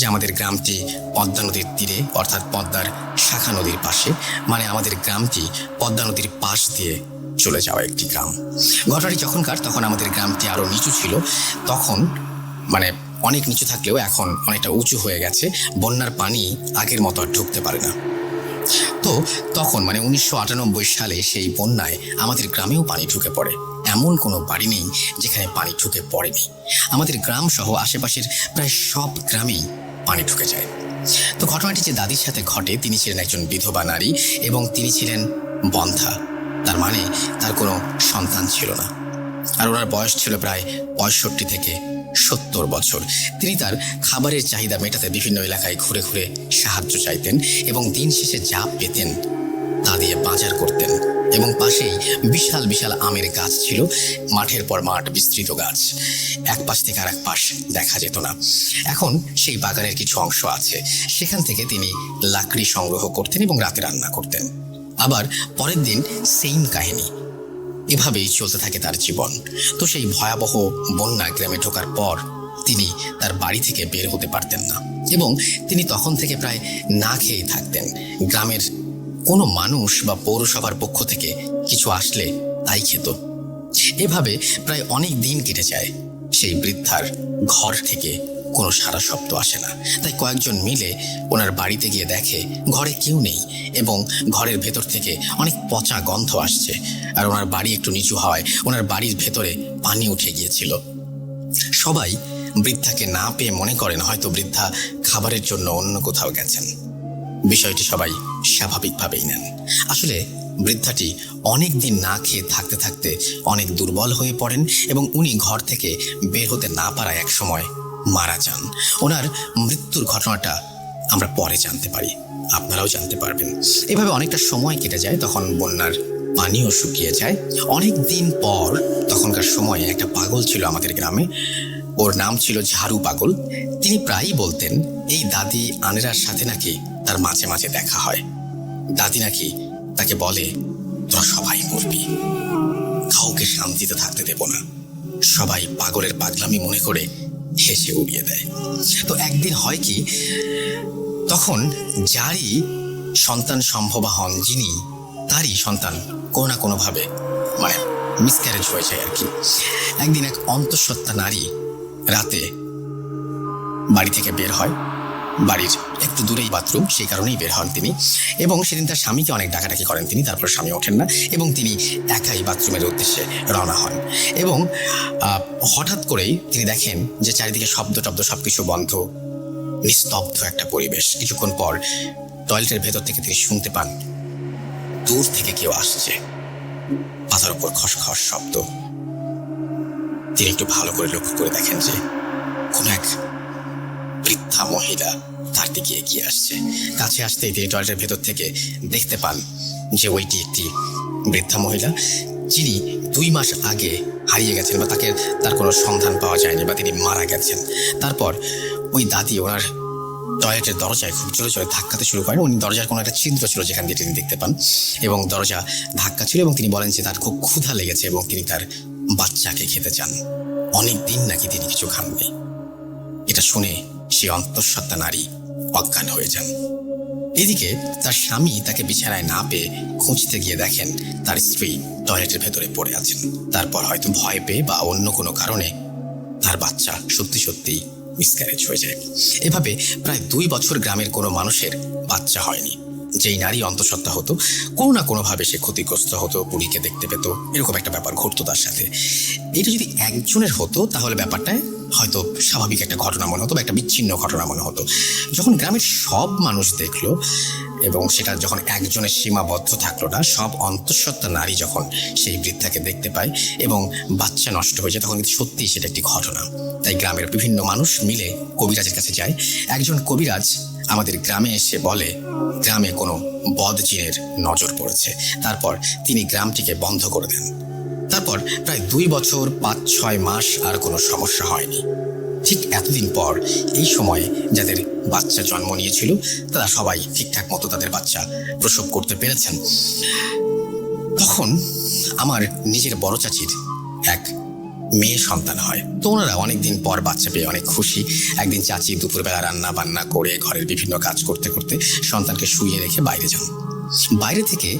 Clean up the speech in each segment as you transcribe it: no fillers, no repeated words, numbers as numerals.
যে আমাদের গ্রামটি পদ্মা নদীর তীরে, অর্থাৎ পদ্মার শাখা নদীর পাশে, মানে আমাদের গ্রামটি পদ্মা নদীর পাশ দিয়ে চলে যাওয়া একটি গ্রাম। ঘটনাটি যখনকার, তখন আমাদের গ্রামটি আরো নিচু ছিল। তখন মানে অনেক নিচু থাকলেও এখন অনেকটা উঁচু হয়ে গেছে। বন্যার পানি আগের মতো আর ঢুকতে পারে না। তো তখন মানে 1998 সালে সেই বন্যায় আমাদের গ্রামেও পানি ঢুকে পড়ে। এমন কোনো বাড়ি নেই যেখানে পানি ঢুকে পড়েনি। আমাদের গ্রাম সহ আশেপাশের প্রায় সব গ্রামেই পানি ঢুকে যায়। তো ঘটনাটি যে দাদির সাথে ঘটে, তিনি ছিলেন একজন বিধবা নারী এবং তিনি ছিলেন বন্ধ্যা। তার মানে তার কোনো সন্তান ছিল না। আর ওনার বয়স ছিল প্রায় 65 থেকে 70 বছর। তিনি তার খাবারের চাহিদা মেটাতে বিভিন্ন এলাকায় ঘুরে ঘুরে সাহায্য চাইতেন এবং দিন শেষে যা পেতেন তা দিয়ে বাজার করতেন। এবং পাশেই বিশাল বিশাল আমের গাছ ছিল, মাঠের পর মাঠ বিস্তৃত গাছ, এক পাশ থেকে আর এক পাশ দেখা যেত না। এখন সেই বাগানের কিছু অংশ আছে, সেখান থেকে তিনি লাকড়ি সংগ্রহ করতেন এবং রাতে রান্না করতেন। আবার পরের দিন সেম কাহিনী। এভাবেই চলতে থাকে তার জীবন। তো সেই ভয়াবহ বন্যা গ্রামে ঢোকার পর তিনি তার বাড়ি থেকে বের হতে পারতেন না এবং তিনি তখন থেকে প্রায় না খেয়েই থাকতেন। গ্রামের কোনো মানুষ বা পৌরসভার পক্ষ থেকে কিছু আসলে তাই খেত। এভাবে প্রায় অনেক দিন কেটে যায়। সেই বৃদ্ধার ঘর থেকে কোনো সারা শব্দ আসে না। তাই কয়েকজন মিলে ওনার বাড়িতে গিয়ে দেখে ঘরে কেউ নেই এবং ঘরের ভেতর থেকে অনেক পচা গন্ধ আসছে। আর ওনার বাড়ি একটু নিচু হওয়ায় ওনার বাড়ির ভেতরে পানি উঠে গিয়েছিল। সবাই বৃদ্ধাকে না পেয়ে মনে করেন হয়তো বৃদ্ধা খাবারের জন্য অন্য কোথাও গেছেন। বিষয়টি সবাই স্বাভাবিকভাবেই নেন। আসলে বৃদ্ধাটি অনেক দিন না খেয়ে থাকতে থাকতে অনেক দুর্বল হয়ে পড়েন এবং উনি ঘর থেকে বের হতে না পারায় এক সময় মারা যান। ওনার মৃত্যুর ঘটনাটা আমরা পরে জানতে পারি, আপনারাও জানতে পারবেন। এভাবে অনেকটা সময় কেটে যায়। তখন বন্যার পানিও শুকিয়ে যায়। অনেক দিন পর তখনকার সময়ে একটা পাগল ছিল আমাদের গ্রামে। ওর নাম ছিল ঝাড়ু পাগল। তিনি প্রায়ই বলতেন এই দাদি আনেরার সাথে নাকি তার মাঝে মাঝে দেখা হয়। দাদি নাকি তাকে বলে, তোরা সবাই মরবি, কাউকে শান্তিতে থাকতে দেব না। সবাই পাগলের পাগলামি মনে করে হেসে উড়িয়ে দেয়। তো একদিন হয় কি, তখন যারই সন্তান সম্ভবা হন যিনি, তারই সন্তান কোনো না কোনোভাবে মানে মিসক্যারেজ হয়ে যায় আর কি। একদিন এক অন্তঃসত্ত্বা নারী রাতে বাড়ি থেকে বের হয়। বাড়ির একটু দূরেই বাথরুম, সেই কারণেই বের হন তিনি। এবং সেদিন তার স্বামীকে অনেক ডাকাডাকি করেন তিনি। তারপর স্বামী ওঠেন না এবং তিনি একাই বাথরুমের উদ্দেশ্যে রওনা হন। এবং হঠাৎ করেই তিনি দেখেন যে চারিদিকে শব্দ টব্দ সবকিছু বন্ধ, নিস্তব্ধ একটা পরিবেশ। কিছুক্ষণ পর টয়লেটের ভেতর থেকে তিনি শুনতে পান দূর থেকে কেউ আসছে, পাতার উপর খসখস শব্দ। তিনি একটু ভালো করে লক্ষ্য করে দেখেন যে কোন এক বৃদ্ধা মহিলা তার দিকে এগিয়ে আসছে। কাছে আসতেই তিনি টয়লেটের ভেতর থেকে দেখতে পান যে ওইটি একটি বৃদ্ধা মহিলা, যিনি 2 মাস আগে হারিয়ে গেছেন বা তার কোনো সন্ধান পাওয়া যায়নি বা তিনি মারা গেছেন। তারপর ওই দাদি ওনার টয়লেটের দরজায় খুব জোরে জোরে ধাক্কাতে শুরু করেন। উনি দরজার কোনো একটা ছিদ্র ছিল যেখান দিয়ে তিনি দেখতে পান এবং দরজা ধাক্কা ছিল এবং তিনি বলেন যে তার খুব ক্ষুধা লেগেছে এবং তিনি তার বাচ্চাকে খেতে চান। অনেক দিন নাকি তিনি কিছু খাননি। এটা শুনে সে অন্তঃসত্ত্বা নারী অজ্ঞান হয়ে যান। এদিকে তার স্বামী তাকে বিছানায় না পেয়ে খুঁজতে গিয়ে দেখেন তার স্ত্রী টয়লেটের ভেতরে পড়ে আছেন। তারপর হয়তো ভয় পেয়ে বা অন্য কোনো কারণে তার বাচ্চা সত্যি সত্যিই মিসক্যারেজ হয়ে যায়। এভাবে প্রায় 2 বছর গ্রামের কোনো মানুষের বাচ্চা হয়নি। যেই নারী অন্তঃসত্ত্বা হতো, কোনো না কোনোভাবে সে ক্ষতিগ্রস্ত হতো, বুড়িকে দেখতে পেত, এরকম একটা ব্যাপার ঘটতো তার সাথে। এটা যদি একজনের হতো তাহলে ব্যাপারটা হয়তো স্বাভাবিক একটা ঘটনা মনে হতো বা একটা বিচ্ছিন্ন ঘটনা মনে হতো। যখন গ্রামের সব মানুষ দেখলো এবং সেটা যখন একজনের সীমাবদ্ধ থাকলো না, সব অন্তঃসত্ত্বা নারী যখন সেই বৃদ্ধাকে দেখতে পায় এবং বাচ্চা নষ্ট হয়ে যায়, তখন কিন্তু সত্যিই সেটা একটি ঘটনা। তাই গ্রামের বিভিন্ন মানুষ মিলে কবিরাজের কাছে যায়। একজন কবিরাজ আমাদের গ্রামে এসে বলে গ্রামে কোনো বদ জিনের নজর পড়েছে। তারপর তিনি গ্রামটিকে বন্ধ করে দেন। তারপর প্রায় 2 বছর 5-6 মাস আর কোনো সমস্যা হয়নি। ঠিক এতদিন পর এই সময়ে যাদের বাচ্চা জন্ম নিয়েছিল তারা সবাই ঠিকঠাক মতো তাদের বাচ্চা প্রসব করতে পেরেছেন। তখন আমার নিজের বড় চাচির এক মেয়ে সন্তান হয়। তো ওনারা অনেকদিন পর বাচ্চা পেয়ে অনেক খুশি। একদিন চাচি দুপুরবেলা রান্না বান্না করে ঘরের বিভিন্ন কাজ করতে করতে সন্তানকে শুইয়ে রেখে বাইরে যান। বাইরে থেকে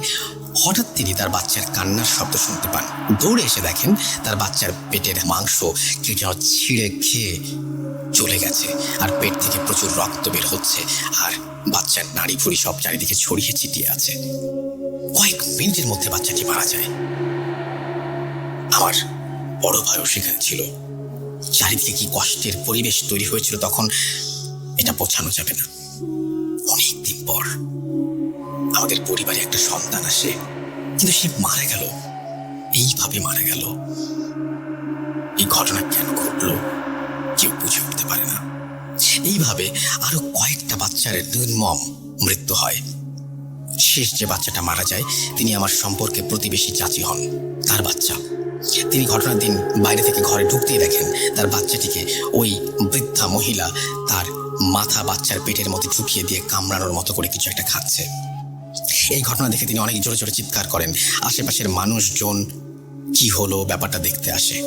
হঠাৎ তিনি তার বাচ্চার কান্নার শব্দ শুনতে পান। দৌড়ে এসে দেখেন তার বাচ্চার পেটের মাংস কেউ যেন ছিঁড়ে খেয়ে চলে গেছে, আর পেট থেকে প্রচুর রক্ত বের হচ্ছে, আর বাচ্চার নাড়ি ভুড়ি সব চারিদিকে ছড়িয়ে ছিটিয়ে আছে। কয়েক মিনিটের মধ্যে বাচ্চাটি মারা যায়। আমার বড় ভাইও সেখানে ছিল। চারিদিকে কি কষ্টের পরিবেশ তৈরি হয়েছিল তখন এটা বোঝানো যাবে না। অনেকদিন পর আমাদের পরিবারে একটা সন্তান আসে, কিন্তু সে মারা গেল। এইভাবে মারা গেল। এই ঘটনা কেন ঘটলো কেউ বুঝে উঠতে পারে না। এইভাবে আরো কয়েকটা বাচ্চার নির্মম মৃত্যু হয়। শেষ যে বাচ্চাটা মারা যায় তিনি আমার সম্পর্কে প্রতিবেশী চাচি হন, তার বাচ্চা। তিনি ঘটনার দিন বাইরে থেকে ঘরে ঢুকতেই দেখেন তার বাচ্চাটিকে ওই বৃদ্ধা মহিলা তার মাথা বাচ্চার পেটের মধ্যে ঢুকিয়ে দিয়ে কামড়ানোর মতো করে কিছু একটা খাচ্ছে। এই ঘটনা দেখে তিনি অনেক জোরে জোরে চিৎকার করেন। আশেপাশের মানুষজন কি হলো ব্যাপারটা দেখতে আসে,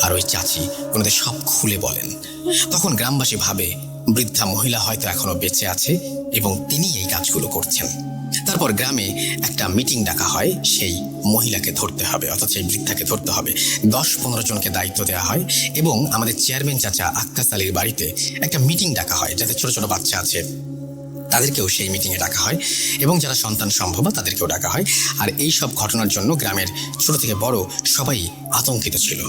আর ওই চাচি ওনাদের সব খুলে বলেন। তখন গ্রামবাসী ভাবে বৃদ্ধা মহিলা হয়তো এখনো বেঁচে আছে এবং তিনি এই কাজগুলো করছেন। তারপর গ্রামে একটা মিটিং ডাকা হয়। সেই মহিলাকে ধরতে হবে, অর্থাৎ সেই বৃদ্ধাকে ধরতে হবে। 10-15 জনকে দায়িত্ব দেওয়া হয় এবং আমাদের চেয়ারম্যান চাচা আক্কাস আলীর বাড়িতে একটা মিটিং ডাকা হয়। যাতে ছোট ছোট বাচ্চা আছে তাদেরকেও সেই মিটিংয়ে ডাকা হয় এবং যারা সন্তান সম্ভব তাদেরকেও ডাকা হয়। আর এই সব ঘটনার জন্য গ্রামের ছোট থেকে বড় সবাই আতঙ্কিত ছিল।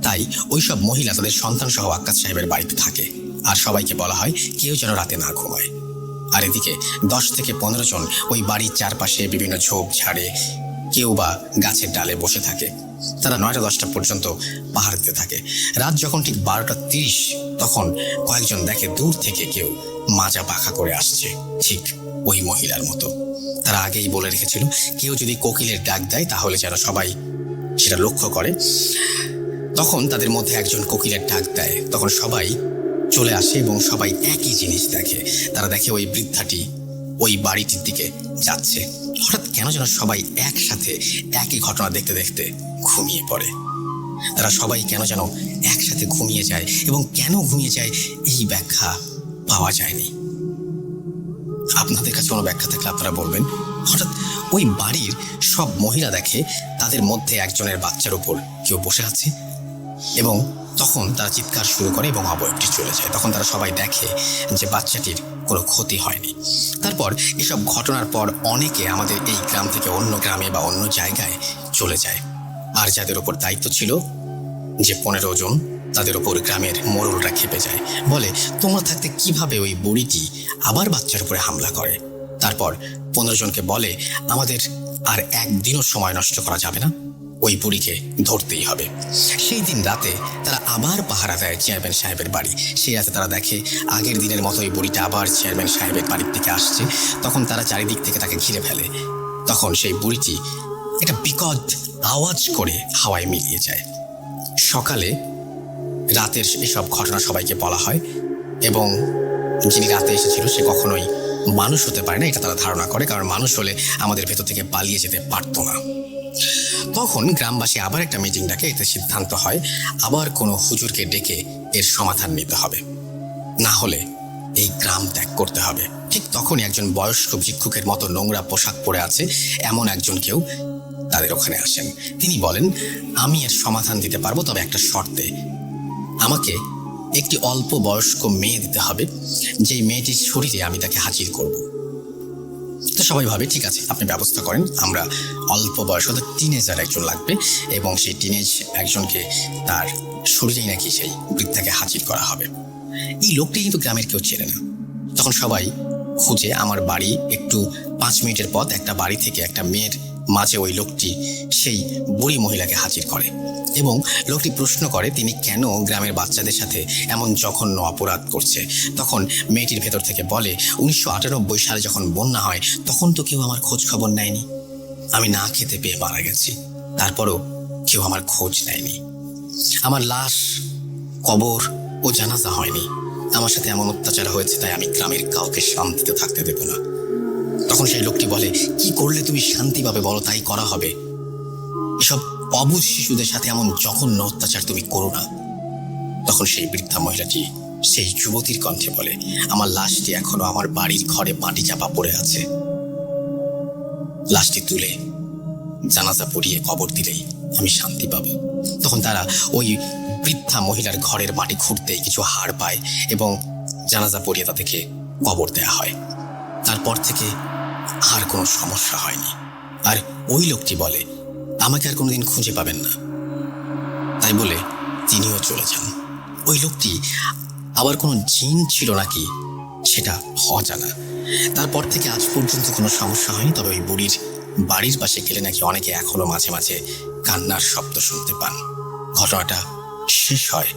তাই ওই সব মহিলা তাদের সন্তান সহ আক্কাস সাহেবের বাড়িতে থাকে, আর সবাইকে বলা হয় কেউ যেন রাতে না ঘুমায়। আর এদিকে 10 থেকে 15 জন ওই বাড়ির চারপাশে বিভিন্ন ঝোপ ঝাড়ে কেউ বা গাছের ডালে বসে থাকে। তারা 9টা-10টা পর্যন্ত পাহারা দিতে থাকে। রাত যখন ঠিক 12টা 30 তখন কয়েকজন দেখে দূর থেকে কেউ মাজা পাখা করে আসছে, ঠিক ওই মহিলার মতো। তারা আগেই বলে রেখেছিল কেউ যদি কোকিলের ডাক দেয় তাহলে যেন সবাই সেটা লক্ষ্য করে। তখন তাদের মধ্যে একজন কোকিলের ডাক দেয়, তখন সবাই চলে আসে এবং সবাই একই জিনিস দেখে। তারা দেখে ওই বৃদ্ধাটি ওই বাড়িটির দিকে যাচ্ছে। হঠাৎ কেন যেন সবাই একসাথে একই ঘটনা দেখতে দেখতে ঘুমিয়ে পড়ে। তারা সবাই কেন যেন একসাথে ঘুমিয়ে যায় এবং কেন ঘুমিয়ে যায় এই ব্যাখ্যা পাওয়া যায়নি। আপনাদের কাছে কোনো ব্যাখ্যা থাকলে আপনারা বলবেন। হঠাৎ ওই বাড়ির সব মহিলা দেখে তাদের মধ্যে একজনের বাচ্চার উপর কেউ বসে আছে এবং তখন তারা চিৎকার শুরু করে এবং অবয়বটি চলে যায়। তখন তারা সবাই দেখে যে বাচ্চাটির কোনো ক্ষতি হয়নি। তারপর এসব ঘটনার পর অনেকে আমাদের এই গ্রাম থেকে অন্য গ্রামে বা অন্য জায়গায় চলে যায়। আর যাদের ওপর দায়িত্ব ছিল যে 15 জন, তাদের ওপর গ্রামের মোড়লরা খেপে যায়। বলে তোমরা থাকতে কিভাবে ওই বুড়িটি আবার বাচ্চার উপরে হামলা করে। তারপর 15 জনকে বলে আমাদের আর একদিনও সময় নষ্ট করা যাবে না, ওই বুড়িকে ধরতেই হবে। সেই দিন রাতে তারা আবার পাহারা দেয় চেয়ারম্যান সাহেবের বাড়ি। সেই রাতে তারা দেখে আগের দিনের মতো ওই বুড়িটা আবার চেয়ারম্যান সাহেবের বাড়ির থেকে আসছে। তখন তারা চারিদিক থেকে তাকে ঘিরে ফেলে। তখন সেই বুড়িটি একটা বিকট আওয়াজ করে হাওয়ায় মিলিয়ে যায়। সকালে রাতের এসব ঘটনা সবাইকে বলা হয় এবং যিনি রাতে এসেছিল সে কখনোই মানুষ হতে পারে না, এটা তারা ধারণা করে, কারণ মানুষ হলে আমাদের ভেতর থেকে পালিয়ে যেতে পারতো না। তখন গ্রামবাসী আবার একটা মিটিং ডাকে। এতে সিদ্ধান্ত হয় আবার কোনো হুজুরকে ডেকে এর সমাধান নিতে হবে, না হলে এই গ্রাম ত্যাগ করতে হবে। ঠিক তখনই একজন বয়স্ক ভিক্ষুকের মতো নোংরা পোশাক পরে আছে এমন একজন কেউ তাদের ওখানে আসেন। তিনি বলেন আমি এর সমাধান দিতে পারবো, তবে একটা শর্তে। আমাকে একটি অল্প বয়স্ক মেয়ে দিতে হবে, যেই মেয়েটির শরীরে আমি তাকে হাজির করব। তো সবাই ভাবে ঠিক আছে আপনি ব্যবস্থা করেন, আমরা অল্প বয়স অর্থাৎ টিনেজার একজন লাগবে এবং সেই টিনেজ একজনকে তার শরীরেই নাকি সেই বৃদ্ধাকে হাজির করা হবে। এই লোকটি কিন্তু গ্রামের কেউ চেনে না। তখন সবাই খুঁজে আমার বাড়ি একটু 5 মিনিটের পথ একটা বাড়ি থেকে একটা মেয়ের মাঝে ওই লোকটি সেই বুড়ি মহিলাকে হাজির করে এবং লোকটি প্রশ্ন করে তিনি কেন গ্রামের বাচ্চাদের সাথে এমন জঘন্য অপরাধ করছে। তখন মেয়েটির ভেতর থেকে বলে 1998 সালে যখন বন্যা হয় তখন তো কেউ আমার খোঁজ খবর নেয়নি, আমি না খেতে পেয়ে মারা গেছি, তারপরও কেউ আমার খোঁজ নেয়নি, আমার লাশ কবর ও জানাজা হয়নি, আমার সাথে এমন অত্যাচার হয়েছে তাই আমি গ্রামের কাউকে শান্তিতে থাকতে দেব না। তখন সেই লোকটি বলে কি করলে তুমি শান্তি পাবে বলো, তাই করা হবে। এসব অবুঝ শিশুদের সাথে এমন জঘন্য অত্যাচার তুমি করো না। তখন সেই বৃদ্ধা মহিলাটি সেই যুবতীর কণ্ঠে বলে, আমার লাশটি এখনো আমার বাড়ির ঘরে মাটি চাপা পড়ে আছে। লাশটি তুলে জানাজা পড়িয়ে কবর দিলেই আমি শান্তি পাব। তখন তারা ওই বৃদ্ধা মহিলার ঘরের মাটি খুঁড়তেই কিছু হাড় পায় এবং জানাজা পড়িয়ে তাদেরকে কবর দেয়া হয়। তারপর থেকে আর কোনো সমস্যা হয়নি। আর ওই লোকটি বলে, আমাকে আর কোনোদিন খুঁজে পাবেন না। তাই বলে তিনিও চলে যান। ওই লোকটি আবার কোনো জিন ছিল নাকি সেটা অজানা। তারপর থেকে আজ পর্যন্ত কোনো সমস্যা হয়নি। তবে ওই বুড়ির বাড়ির পাশে গেলে নাকি অনেকে এখনো মাঝে মাঝে কান্নার শব্দ শুনতে পান। ঘটনাটা শেষ হয়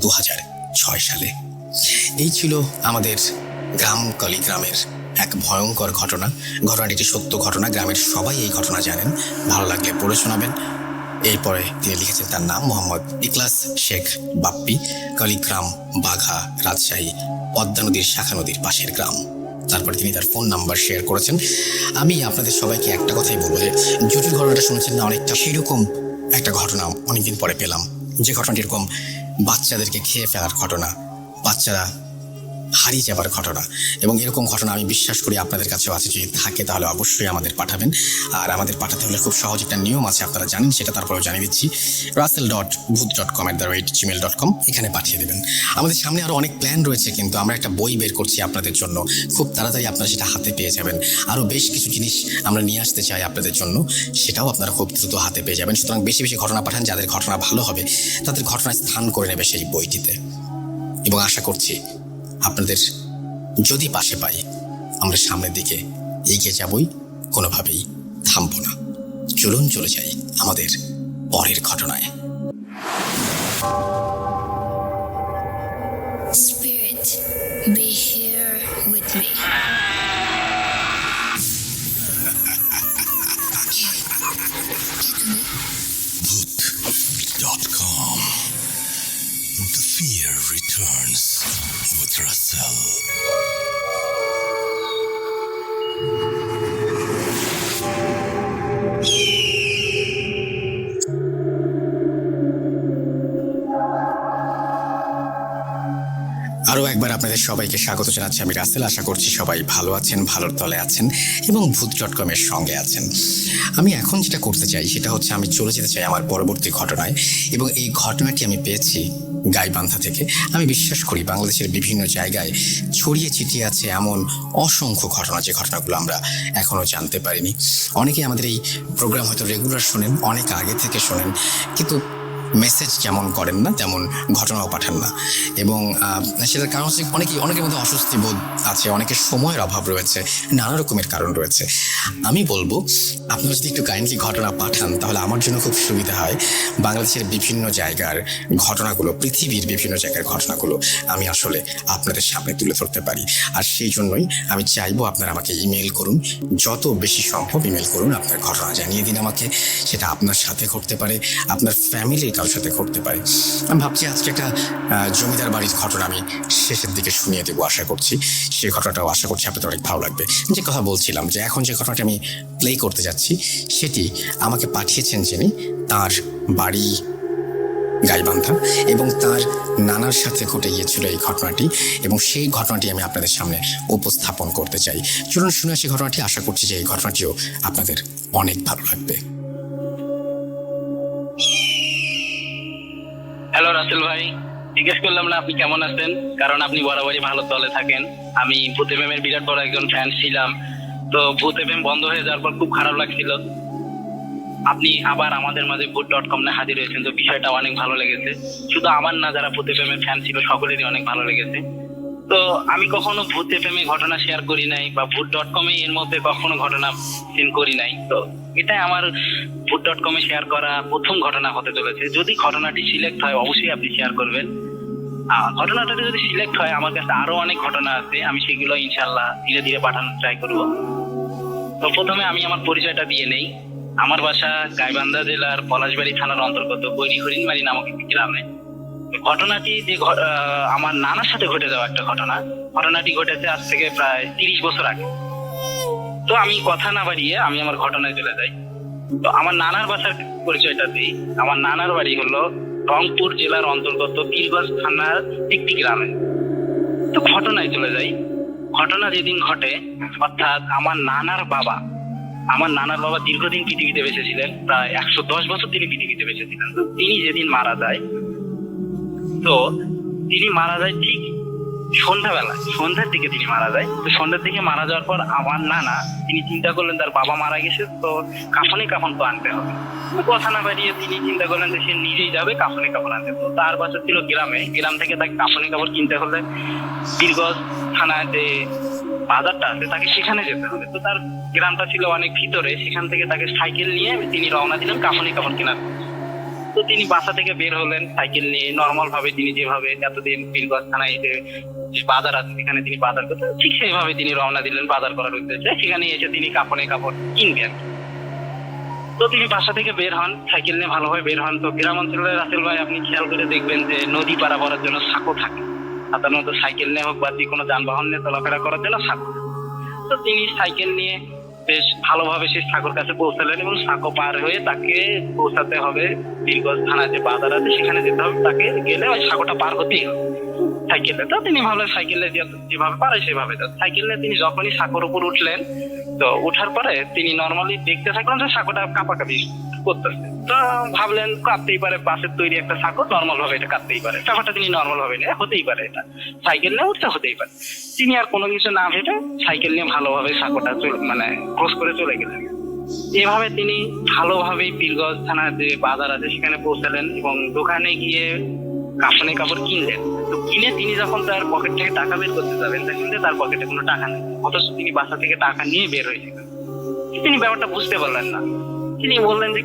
2006 সালে। এই ছিল আমাদের গ্রাম কালীগ্রামের এক ভয়ঙ্কর ঘটনা। ঘটনাটি একটি সত্য ঘটনা। গ্রামের সবাই এই ঘটনা জানেন। ভালো লাগলে পড়ে শোনাবেন। এরপরে তিনি লিখেছেন, তার নাম মোহাম্মদ ইখলাস শেখ বাপ্পি, কালীগ্রাম, বাঘা, রাজশাহী, পদ্মা নদীর শাখা নদীর পাশের গ্রাম। তারপরে তিনি তার ফোন নাম্বার শেয়ার করেছেন। আমি আপনাদের সবাইকে একটা কথাই বলবো যে জটিল ঘটনাটা শুনেছেন না, অনেকটা সেরকম একটা ঘটনা অনেকদিন পরে পেলাম। যে ঘটনাটি এরকম বাচ্চাদেরকে খেয়ে ফেলার ঘটনা, বাচ্চারা হারিয়ে যাবার ঘটনা, এবং এরকম ঘটনা আমি বিশ্বাস করি আপনাদের কাছেও আছে। যদি থাকে তাহলে অবশ্যই আমাদের পাঠাবেন। আর আমাদের পাঠাতে হলে খুব সহজ একটা নিয়ম আছে, আপনারা জানেন, সেটা তারপরেও জানিয়ে দিচ্ছি। russell.booth.com@gmail.com এখানে পাঠিয়ে দেবেন। আমাদের সামনে আরও অনেক প্ল্যান রয়েছে, কিন্তু আমরা একটা বই বের করছি আপনাদের জন্য। খুব তাড়াতাড়ি আপনারা সেটা হাতে পেয়ে যাবেন। আরও বেশ কিছু জিনিস আমরা নিয়ে আসতে চাই আপনাদের জন্য, সেটাও আপনারা খুব দ্রুত হাতে পেয়ে যাবেন। সুতরাং বেশি বেশি ঘটনা পাঠান। যাদের ঘটনা ভালো হবে তাদের ঘটনা স্থান করে নেবে সেই বইটিতে। এবং আশা করছি আপনাদের যদি পাশে পাই, আমরা সামনের দিকে এগিয়ে যাবই, কোনোভাবেই থামব না। চলুন চলে যাই আমাদের পরের ঘটনায়। Spirit, be here with me. Booth.com. The fear returns with Russell. আরও একবার আপনাদের সবাইকে স্বাগত জানাচ্ছি। আমি রাসেল। আশা করছি সবাই ভালো আছেন, ভালোর তলে আছেন এবং Booth.com এর সঙ্গে আছেন। আমি এখন যেটা করতে চাই সেটা হচ্ছে আমি চলে যেতে চাই আমার পরবর্তী ঘটনায়। এবং এই ঘটনাটি আমি পেয়েছি গাইবান্ধা থেকে। আমি বিশ্বাস করি বাংলাদেশের বিভিন্ন জায়গায় ছড়িয়ে ছিটিয়ে আছে এমন অসংখ্য ঘটনা, যে ঘটনাগুলো আমরা এখনও জানতে পারিনি। অনেকে আমাদের এই প্রোগ্রাম হয়তো রেগুলার শোনেন, অনেক আগে থেকে শোনেন, কিন্তু মেসেজ যেমন করেন না তেমন ঘটনাও পাঠান না। এবং সেটার কারণ হচ্ছে অনেকের মধ্যে অস্বস্তি বোধ আছে, অনেকের সময়ের অভাব রয়েছে, নানা রকমের কারণ রয়েছে। আমি বলবো আপনারা যদি একটু কাইন্ডলি ঘটনা পাঠান তাহলে আমার জন্য খুব সুবিধা হয়। বাংলাদেশের বিভিন্ন জায়গার ঘটনাগুলো, পৃথিবীর বিভিন্ন জায়গার ঘটনাগুলো আমি আসলে আপনাদের সামনে তুলে ধরতে পারি। আর সেই জন্যই আমি চাইবো আপনারা আমাকে ইমেল করুন, যত বেশি সম্ভব ইমেল করুন, আপনার ঘটনা জানিয়ে দিন আমাকে। সেটা আপনার সাথে ঘটতে পারে, আপনার ফ্যামিলির কারোর সাথে ঘটতে পারে। আমি ভাবছি আজকে একটা জমিদার বাড়ির ঘটনা আমি শেষের দিকে শুনিয়ে দেবো। আশা করছি সেই ঘটনাটাও আশা করছি আপনাদের অনেক ভালো লাগবে। যে কথা বলছিলাম, যে এখন যে ঘটনাটি আমি প্লে করতে যাচ্ছি সেটি আমাকে পাঠিয়েছেন যিনি, তার বাড়ি গাইবান্ধা এবং তার নানার সাথে ঘটে গিয়েছিল এই ঘটনাটি, এবং সেই ঘটনাটি আমি আপনাদের সামনে উপস্থাপন করতে চাই। চলুন শুনে সেই ঘটনাটি। আশা করছি যে এই ঘটনাটিও আপনাদের অনেক ভালো লাগবে। হ্যালো রাসেল ভাই, জিজ্ঞেস করলাম না আপনি কেমন আছেন, কারণ আপনি বরাবরই ভালো তলে থাকেন। আমি ভূত এফএম এর বিরাট বড় একজন ফ্যান ছিলাম। তো ভূত এফএম বন্ধ হয়ে যাওয়ার পর খুব খারাপ লাগছিল। আপনি আবার আমাদের মাঝে Booth.com এ হাজির হয়েছেন, তো বিষয়টা অনেক ভালো লেগেছে। শুধু আমার না, যারা ভূত এফএম এর ফ্যান ছিল সকলেরই অনেক ভালো লেগেছে। তো আমি কখনো ভূত এফএম এ ঘটনা শেয়ার করি নাই, বা Booth.com এর মধ্যে কখনো ঘটনা সিন করি নাই। তো এটাই আমার Booth.com এ শেয়ার করা প্রথম ঘটনা হতে চলেছে। যদি ঘটনাটি সিলেক্ট হয় অবশ্যই আপনি শেয়ার করবেন। ঘটনাটা যদি সিলেক্ট হয়, আমার কাছে আরো অনেক ঘটনা আছে, আমি সেগুলো ইনশাল্লাহ ধীরে ধীরে পাঠানোর ট্রাই করব। তো প্রথমে আমি আমার পরিচয়টা দিয়ে নেই। আমার বাসা গাইবান্ধা জেলার পলাশবাড়ি থানার অন্তর্গত বৈরি হরিণবাড়ি নামক একটি গ্রামে। ঘটনাটি যে আমার নানার সাথে ঘটে যাওয়া একটা ঘটনাটি ঘটেছে আজ থেকে প্রায় 30 বছর আগে। তো আমি কথা না বাড়িয়ে আমি আমার ঘটনায় চলে যাই। তো আমার নানার বাসার পরিচয়টা দিই। আমার নানার বাড়ি হলো রংপুর জেলার অন্তর্গত বীরগঞ্জ থানার একটি গ্রামে। তো ঘটনায় চলে যাই। ঘটনা যেদিন ঘটে, অর্থাৎ আমার নানার বাবা দীর্ঘদিন পৃথিবীতে বেঁচে ছিলেন, প্রায় 110 বছর তিনি পৃথিবীতে বেঁচে ছিলেন। তো তিনি যেদিন মারা যায়, তো তিনি মারা যায় ঠিক সন্ধ্যার দিকে তিনি মারা যায়। তো সন্ধ্যার দিকে মারা যাওয়ার পর আমার নানা তিনি চিন্তা করলেন তার বাবা মারা গেছে, তো কাফন তো আনতে হবে। তো কথা না বাড়িয়ে তিনি চিন্তা করলেন যে সে নিজেই যাবে কাফন আনতে। তো তার বাসা ছিল গ্রাম থেকে তাকে কাপড় কিনতে হলে বীরগঞ্জ থানায় যে বাজারটা আছে তাকে সেখানে যেতে হবে। তো তার গ্রামটা ছিল অনেক ভিতরে, সেখান থেকে তাকে সাইকেল নিয়ে তিনি রওনা দিলেন কাপড় কেনার। তো তিনি বাসা থেকে বের হলেন সাইকেল নিয়ে, নর্মাল ভাবে তিনি যেভাবে এতদিন বীরগঞ্জ থানায় যে বাজার আছে সেখানে তিনি বাজার করতেন, ঠিক সেইভাবে তিনি রওনা দিলেন বাজার করার উদ্দেশ্যে। সেখানে এসে তিনি কাপড় কিনবেন। তো তিনি বাসা থেকে বের হন, সাইকেল নিয়ে ভালোভাবে বের হন। তো গ্রাম অঞ্চলের রাসেল ভাই আপনি খেয়াল করে দেখবেন যে নদী পারাপারের জন্য সাঁকো থাকে, সাধারণত সাইকেল নিয়ে হোক বা যে কোনো যানবাহন নিয়ে চলাফেরা করার জন্য সাঁকো। তো তিনি সাইকেল নিয়ে বেশ ভালোভাবে সেই সাঁকোর কাছে পৌঁছালেন এবং সাঁকো পার হয়ে তাকে পৌঁছাতে হবে বীরগঞ্জ থানায় যে বাজার আছে সেখানে যেতে হবে। তাকে গেলে ওই সাঁকোটা পার হতেই হবে সাইকেলে। তো তিনি ভাবলেন সাইকেলে যেভাবে পারে সেভাবে সাইকেল নিয়ে তিনি যখনই সাঁকোর উপর উঠলেন, তো উঠার পরে তিনি নর্মালি দেখতে থাকলেন যে সাঁকোটা কাঁপাকাঁপি করতেছে। তো ভাবলেন কাঁপতেই পারে, বাসের তৈরি একটা সাঁকো, নর্মাল ভাবে এটা কাঁপতেই পারে। ব্যাপারটা তিনি নর্মাল ভাবে নিয়ে হতেই পারে, এটা সাইকেল নিয়ে উঠতে হতেই পারে। তিনি আর কোনো কিছু না ভেবে সাইকেল নিয়ে ভালোভাবে সাঁকোটা ক্রস করে চলে গেলেন। এভাবে তিনি ভালোভাবেই বীরগঞ্জ থানার যে বাজার আছে সেখানে পৌঁছালেন এবং দোকানে গিয়ে কাপড় কিনলেন। তো কিনে তিনি যখন তার পকেট থেকে টাকা বের করতে যাবেন, দেখলেন যে তার পকেটে কোনো টাকা নেই, অথচ তিনি বাসা থেকে টাকা নিয়ে বের হয়েছিলেন। তিনি ব্যাপারটা বুঝতে পারলেন না। তিনি বললেন যে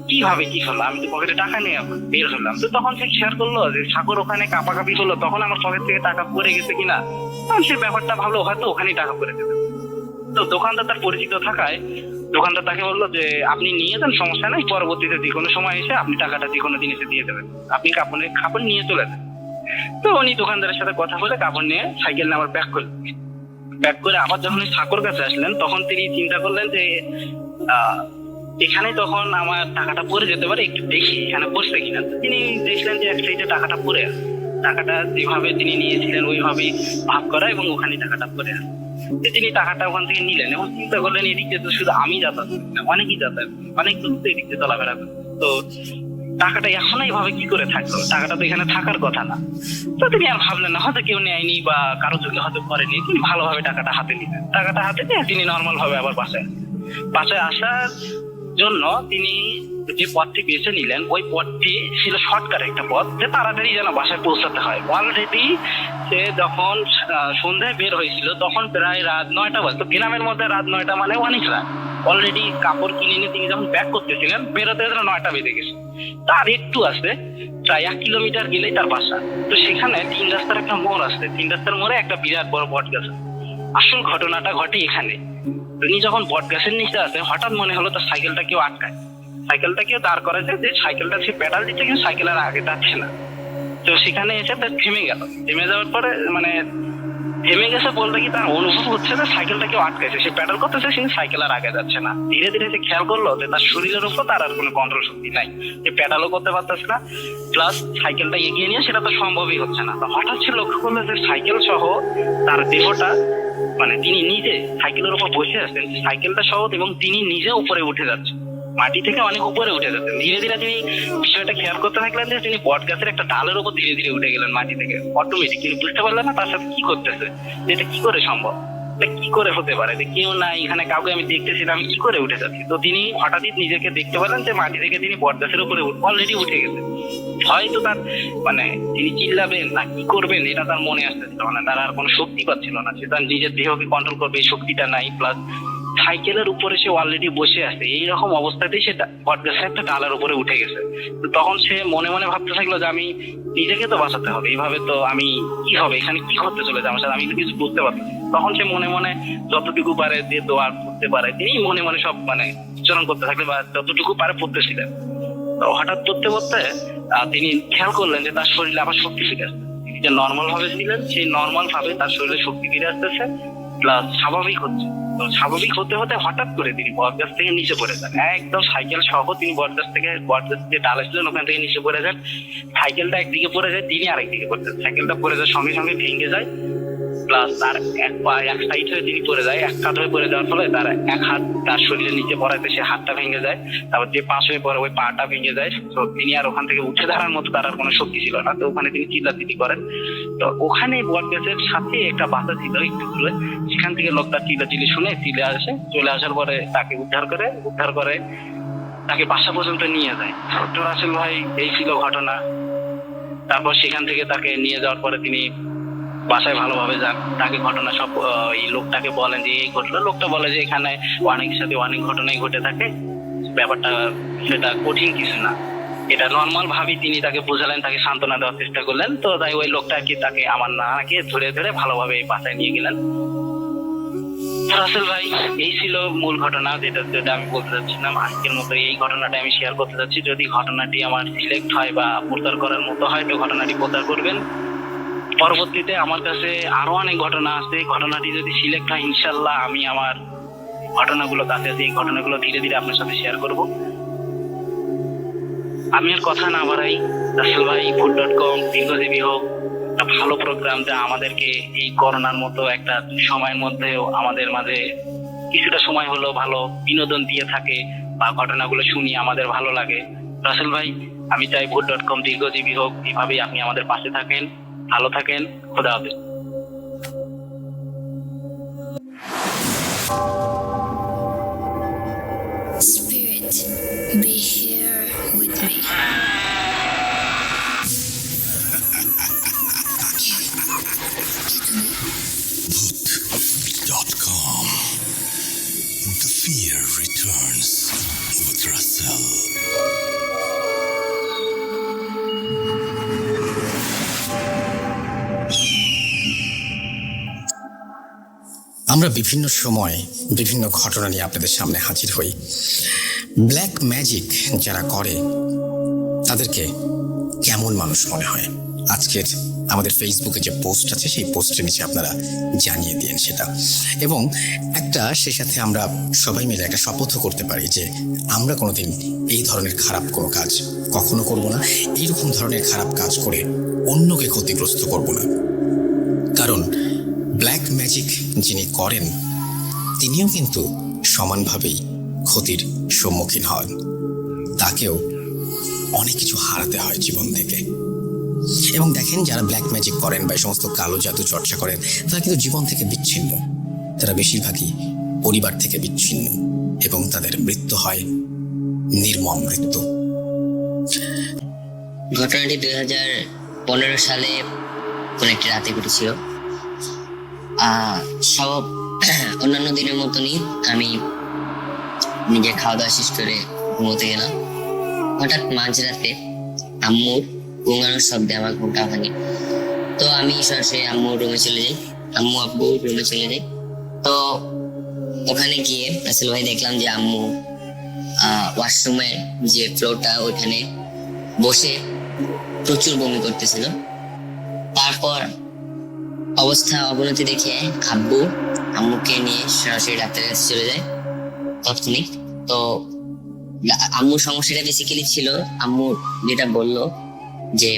কিভাবে কি হলো, আমি তো পকেটে টাকা নিয়ে বের হলাম। তো তখন সে খেয়াল করলো যে সাগর ওখানে কাঁপাকাঁপি হলো, তখন আমার পকেট থেকে টাকা পড়ে গেছে কিনা। তখন সে ব্যাপারটা ভাবলো হয়তো ওখানেই টাকা পড়ে যেত। তো দোকানদার তার পরিচিত থাকায় দোকানদার তাকে বললো যে আপনি নিয়ে যান, সমস্যা নাই, পরবর্তীতে যে কোনো সময় এসে আপনি টাকাটা যে কোনো জিনিসে দিয়ে দেবেন, আপনি কাপড় নিয়ে চলে যান। তো উনি দোকানদারের সাথে কথা বলে কাপড় নিয়ে সাইকেল নিয়ে আবার ব্যাক করে আবার যখন সাঁকোর কাছে আসলেন, তখন তিনি চিন্তা করলেন যে এখানে তখন আমার টাকাটা পড়ে যেতে পারে, একটু দেখি এখানে পড়ছে কিনা। তিনি দেখলেন যে এক সাইডে টাকাটা পড়ে আছে। টাকাটা যেভাবে তিনি নিয়েছিলেন ওইভাবেই ভাগ করা এবং ওখানে টাকাটা পড়ে আছে। তিনি টাকাটা ওখান থেকে নিলেন এবং চিন্তা করলেন এদিকে তো শুধু আমি যাতায়াত করি না, অনেকেই যাতায়াত, অনেক লোক তো এদিকে চলাফেরা করে, তো টাকাটা এখন এইভাবে কি করে থাকলো, টাকাটা তো এখানে থাকার কথা না। তো তিনি আর ভাবলেন না হয়তো কেউ নেয়নি বা কারো চোখে হয়তো করেনি। তিনি ভালোভাবে টাকাটা হাতে নিলেন। টাকাটা হাতে নিয়ে তিনি নর্মাল ভাবে আবার বাসায় আসার জন্য তিনি যে পথটি বেছে নিলেন ওই পথটি ছিল শর্টকাট একটা পথ, যে তাড়াতাড়ি যেন বাসায় পৌঁছাতে হয়। অলরেডি সে যখন সন্ধ্যায় বের হয়েছিল তখন প্রায় রাত 9টা বাজে। তো গ্রামের মধ্যে রাত 9টা মানে অনেক রাত। অলরেডি কাপড় কিনে নিয়ে তিনি যখন ব্যাক করতেছিলেন, বেরোতে 9টা বেজে গেছে। তার একটু আছে প্রায় 1 কিলোমিটার গেলেই তার বাসা। তো সেখানে 3 রাস্তার একটা মোড় আছে, 3 রাস্তার মোড়ে একটা বিরাট বড় বট গাছ। আসল ঘটনাটা ঘটে এখানে। তিনি যখন বট গাছের নিচে আছে, হঠাৎ মনে হলো তার সাইকেলটা কেউ আটকায়, সাইকেলটা কেউ দাঁড় করেছে, যে সাইকেলটা সে পেডাল দিচ্ছে কিন্তু সাইকেলের আগে যাচ্ছে না। তো সেখানে এসে তার থেমে গেল। থেমে যাওয়ার পরে থেমে গেছে বলতে কি তার অনুভব হচ্ছে যে সাইকেলটা কেউ আটকাইছে, সে পেডাল করতেছে কিন্তু সাইকেল আর আগে যাচ্ছে না। ধীরে ধীরে সে খেয়াল করলো যে তার শরীরের উপর তার আর কোনো কন্ট্রোল শক্তি নাই, সে পেডালও করতে পারতেছে না, প্লাস সাইকেলটা এগিয়ে নিয়ে সেটা তো সম্ভবই হচ্ছে না। তো হঠাৎ সে লক্ষ্য করলো যে সাইকেল সহ তার দেহটা, তিনি নিজে সাইকেলের উপর বসে আছেন, সাইকেলটা সহ এবং তিনি নিজে উপরে উঠে যাচ্ছেন, মাটি থেকে অনেক উপরে উঠে যাচ্ছেন। ধীরে ধীরে তিনি বিষয়টা খেয়াল করতে থাকলেন যে তিনি বট গাছের একটা ডালের উপর ধীরে ধীরে উঠে গেলেন মাটি থেকে অটোমেটিক। তিনি বুঝতে পারলেন না তার সাথে কি করতেছে, যে এটা কি করে সম্ভব, এটা কি করে হতে পারে, যে কেউ নাই এখানে, কাউকে আমি দেখতেছি না, আমি কি করে উঠে যাচ্ছি। তো তিনি হঠাৎই নিজেকে দেখতে পেলেন যে মাটি থেকে তিনি বট গাছের উপরে অলরেডি উঠে গেছেন। হয়তো তার তিনি চিল্লাবেন না কি করবেন এটা তার মনে আসতেছিল, তার আর কোনো শক্তি পাচ্ছিল না, সে তার নিজের দেহকে কন্ট্রোল করবে এই শক্তিটা নাই, প্লাস সাইকেলের উপরে সে অলরেডি বসে আছে। এইরকম অবস্থাতেই সে বটগাছের একটা ডালার উপরে উঠে গেছে। তো তখন সে মনে মনে ভাবতে থাকলো যে আমি নিজেকে তো বাঁচাতে হবে, এইভাবে তো আমি কি হবে, এখানে কি করতে চলেছে আমার সাথে, আমি তো কিছু বুঝতে পারছি। তখন সে মনে মনে যতটুকু পারে যে দোয়া করতে পারে তিনি মনে মনে সব উচ্চারণ করতে থাকলেন বা যতটুকু পারে পড়তেছিলেন। তো হঠাৎ পড়তে পড়তে তিনি খেয়াল করলেন যে তার শরীরে আবার শক্তি ফিরে আসছে। তিনি যে নর্মাল ভাবে ছিলেন সেই নর্মাল ভাবে তার শরীরে শক্তি ফিরে আসতেছে প্লাস স্বাভাবিক হচ্ছে। তো স্বাভাবিক হতে হতে হঠাৎ করে তিনি বটগাছ থেকে নিচে পড়ে যান, একদম সাইকেল সহ তিনি বটগাছ যে ডাল ছিলেন ওখান থেকে নিচে পড়ে যান। সাইকেলটা একদিকে পড়ে যায়, তিনি আরেকদিকে পড়ে যান। সাইকেলটা পড়ে যায় সঙ্গে সঙ্গে ভেঙে যায়, প্লাস তার এক পা এক সাইড হয়ে তিনি পড়ে যায়। এক কাঁধ হয়ে পড়ে যাওয়ার ফলে তার এক হাত তার শরীরের নিচে পড়াতে সে হাতটা ভেঙে যায়, তারপর যে পাশ হয়ে পড়ে ওই পাটা ভেঙে যায়। তো তিনি আর ওখান থেকে উঠে দাঁড়ার মতো তার আর কোনো শক্তি ছিল না। তো ওখানে তিনি চিল্লাচিল্লি করেন। তো ওখানে বটগাছের সাথে একটা বাসা ছিল একটু দূরে, সেখান থেকে লোকটা চিল্লাচিল্লি শুনে চলে আসার পরে তাকে উদ্ধার করে তাকে বাসা পর্যন্ত নিয়ে যায়। তো রাসেল ভাই এই ছিল ঘটনা। তারপর সেখান থেকে তাকে নিয়ে যাওয়ার পরে তিনি বাসায় ভালোভাবে যান। তাকে ঘটনা সব এই লোকটাকে বলেন যে এই ঘটনা। লোকটা বলে যে এখানে অনেকের সাথে অনেক ঘটনাই ঘটে থাকে, ব্যাপারটা সেটা কঠিন কিছু না, এটা নর্মাল ভাবে তিনি তাকে বোঝালেন, তাকে সান্ত্বনা দেওয়ার চেষ্টা করলেন। তো তাই ওই লোকটা কি তাকে আমার নানাকে ধরে ভালোভাবে বাসায় নিয়ে গেলেন। রাসেল ভাই এই ছিল মূল ঘটনা, যেটা আমি বলতে চাচ্ছিলাম। আজকের মতো এই ঘটনাটা আমি শেয়ার করতে চাচ্ছি। যদি ঘটনাটি আমার সিলেক্ট হয় বা প্রচার করার মতো হয় তো ঘটনাটি প্রচার করবেন। পরবর্তীতে আমার কাছে আরো অনেক ঘটনা আছে, ঘটনাটি যদি সিলেক্ট হয় ইনশাল্লাহ আমি আমার ঘটনাগুলো কাছে আছে, এই ঘটনাগুলো ধীরে ধীরে আপনার সাথে শেয়ার করব। আমি আর কথা না বাড়াই, রাসেল ভাই food.com দীর্ঘজীবী হোক। একটা ভালো প্রোগ্রাম যা আমাদেরকে এই করোনার মতো একটা সময়ের মধ্যেও আমাদের মাঝে কিছুটা সময় হলো ভালো বিনোদন দিয়ে থাকে, বা ঘটনাগুলো শুনি আমাদের ভালো লাগে। রাসেল ভাই আমি চাই food.com দীর্ঘজীবী হোক, এভাবেই আপনি আমাদের পাশে থাকেন, ভালো থাকেন, খোদা হাফেজ। Spirit, be here with me. Voot.com. The fear returns with Russell. আমরা বিভিন্ন সময় বিভিন্ন ঘটনা নিয়ে আপনাদের সামনে হাজির হই। ব্ল্যাক ম্যাজিক যারা করে তাদেরকে কেমন মানুষ মনে হয়? আজকের আমাদের ফেসবুকে যে পোস্ট আছে সেই পোস্টের নিচে আপনারা জানিয়ে দিন সেটা। এবং সেই সাথে আমরা সবাই মিলে একটা শপথও করতে পারি যে আমরা কোনোদিন এই ধরনের খারাপ কোনো কাজ কখনো করব না, এইরকম ধরনের খারাপ কাজ করে অন্যকে ক্ষতিগ্রস্ত করব না। কারণ ব্ল্যাক ম্যাজিক যিনি করেন তিনিও কিন্তু সমানভাবেই ক্ষতির সম্মুখীন হন, তাকেও অনেক কিছু হারাতে হয় জীবন থেকে। এবং দেখেন যারা ব্ল্যাক ম্যাজিক করেন বা সমস্ত কালো জাদু চর্চা করেন তারা কিন্তু জীবন থেকে বিচ্ছিন্ন, তারা বেশিরভাগই পরিবার থেকে বিচ্ছিন্ন এবং তাদের মৃত্যু হয় নির্মম মৃত্যু। ঘটনাটি 2015 সালে কোন একটি রাতে ঘটেছিল। সব অন্যান্য দিনের মতনই আমি নিজে খাওয়া দাওয়া শেষ করে ঘুমোতে গেলাম। হঠাৎ মাঝরাতে আম্মুর ঘুমানোর শব্দে আমার ঘুমটা ভাঙে। তো আমি সরাসরি আম্মুর রুমে চলে যাই, আব্বুর রুমে চলে যাই। তো ওখানে গিয়ে রাসেল ভাই দেখলাম যে আম্মু ওয়াশরুমের যে ফ্লোরটা ওইখানে বসে প্রচুর বমি করতেছিল। তারপর অবস্থা অবনতি দেখে আব্বু আম্মুকে নিয়ে সরাসরি ডাক্তারের কাছে চলে যায় তৎক্ষণিক। তো আম্মুর সমস্যাটা বেসিক্যালি ছিল, আম্মু যেটা বললো যে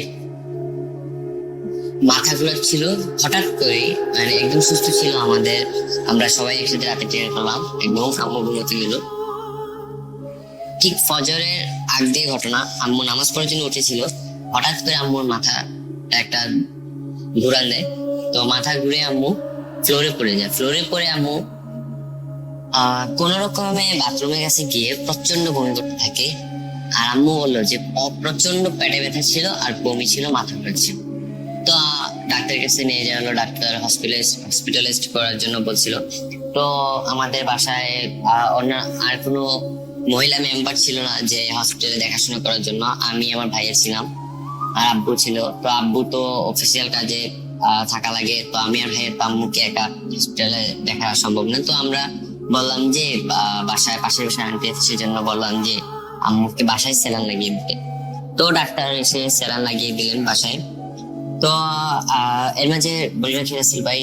মাথা ঘোরাচ্ছিল হঠাৎ করে, মানে একদম সুস্থ ছিল আমরা সবাই একসাথে রাতে টের পেলাম, একদম আম্মু ঘুমোতে গেল। ঠিক ফজরের আগ দিয়ে ঘটনা, আম্মু নামাজ পড়ার জন্য উঠেছিল, হঠাৎ করে আম্মুর মাথা একটা ঘুরান দেয়। তো মাথা ঘুরে আম্মু ফ্লোরে পড়ে যায়। ফ্লোরে পড়ে আম্মু কোন রকমে বাথরুমের কাছে গিয়ে প্রচন্ড বমি করতে থাকে। আর আম্মু বললো যে প্রচন্ড পেটে ব্যথা ছিল আর বমি ছিল, মাথা ঘুরছিল। তো ডাক্তারের কাছে নিয়ে যাওয়া হলো, ডাক্তার হসপিটালাইজড করার জন্য বলছিল। তো আমাদের বাসায় অন্য আর কোনো মহিলা মেম্বার ছিল না যে হসপিটালে দেখাশোনা করার জন্য। আমি আমার ভাইয়ের ছিলাম আর আব্বু ছিল। তো আব্বু তো অফিসিয়াল কাজে থাকা লাগে, তো আমি আর ভাইয়ের আম্মুকে একা হসপিটালে দেখা সম্ভব না। তো আমরা বললাম যে পাশের বাসায় আন্টি আছে, সেজন্য বললাম যে আম্মুকে বাসায় স্যালাইন লাগিয়ে দিতে। তো ডাক্তার এসে স্যালাইন লাগিয়ে দিলেন বাসায়। তো তো এর মাঝে বলে রাখি রাসেল ভাই,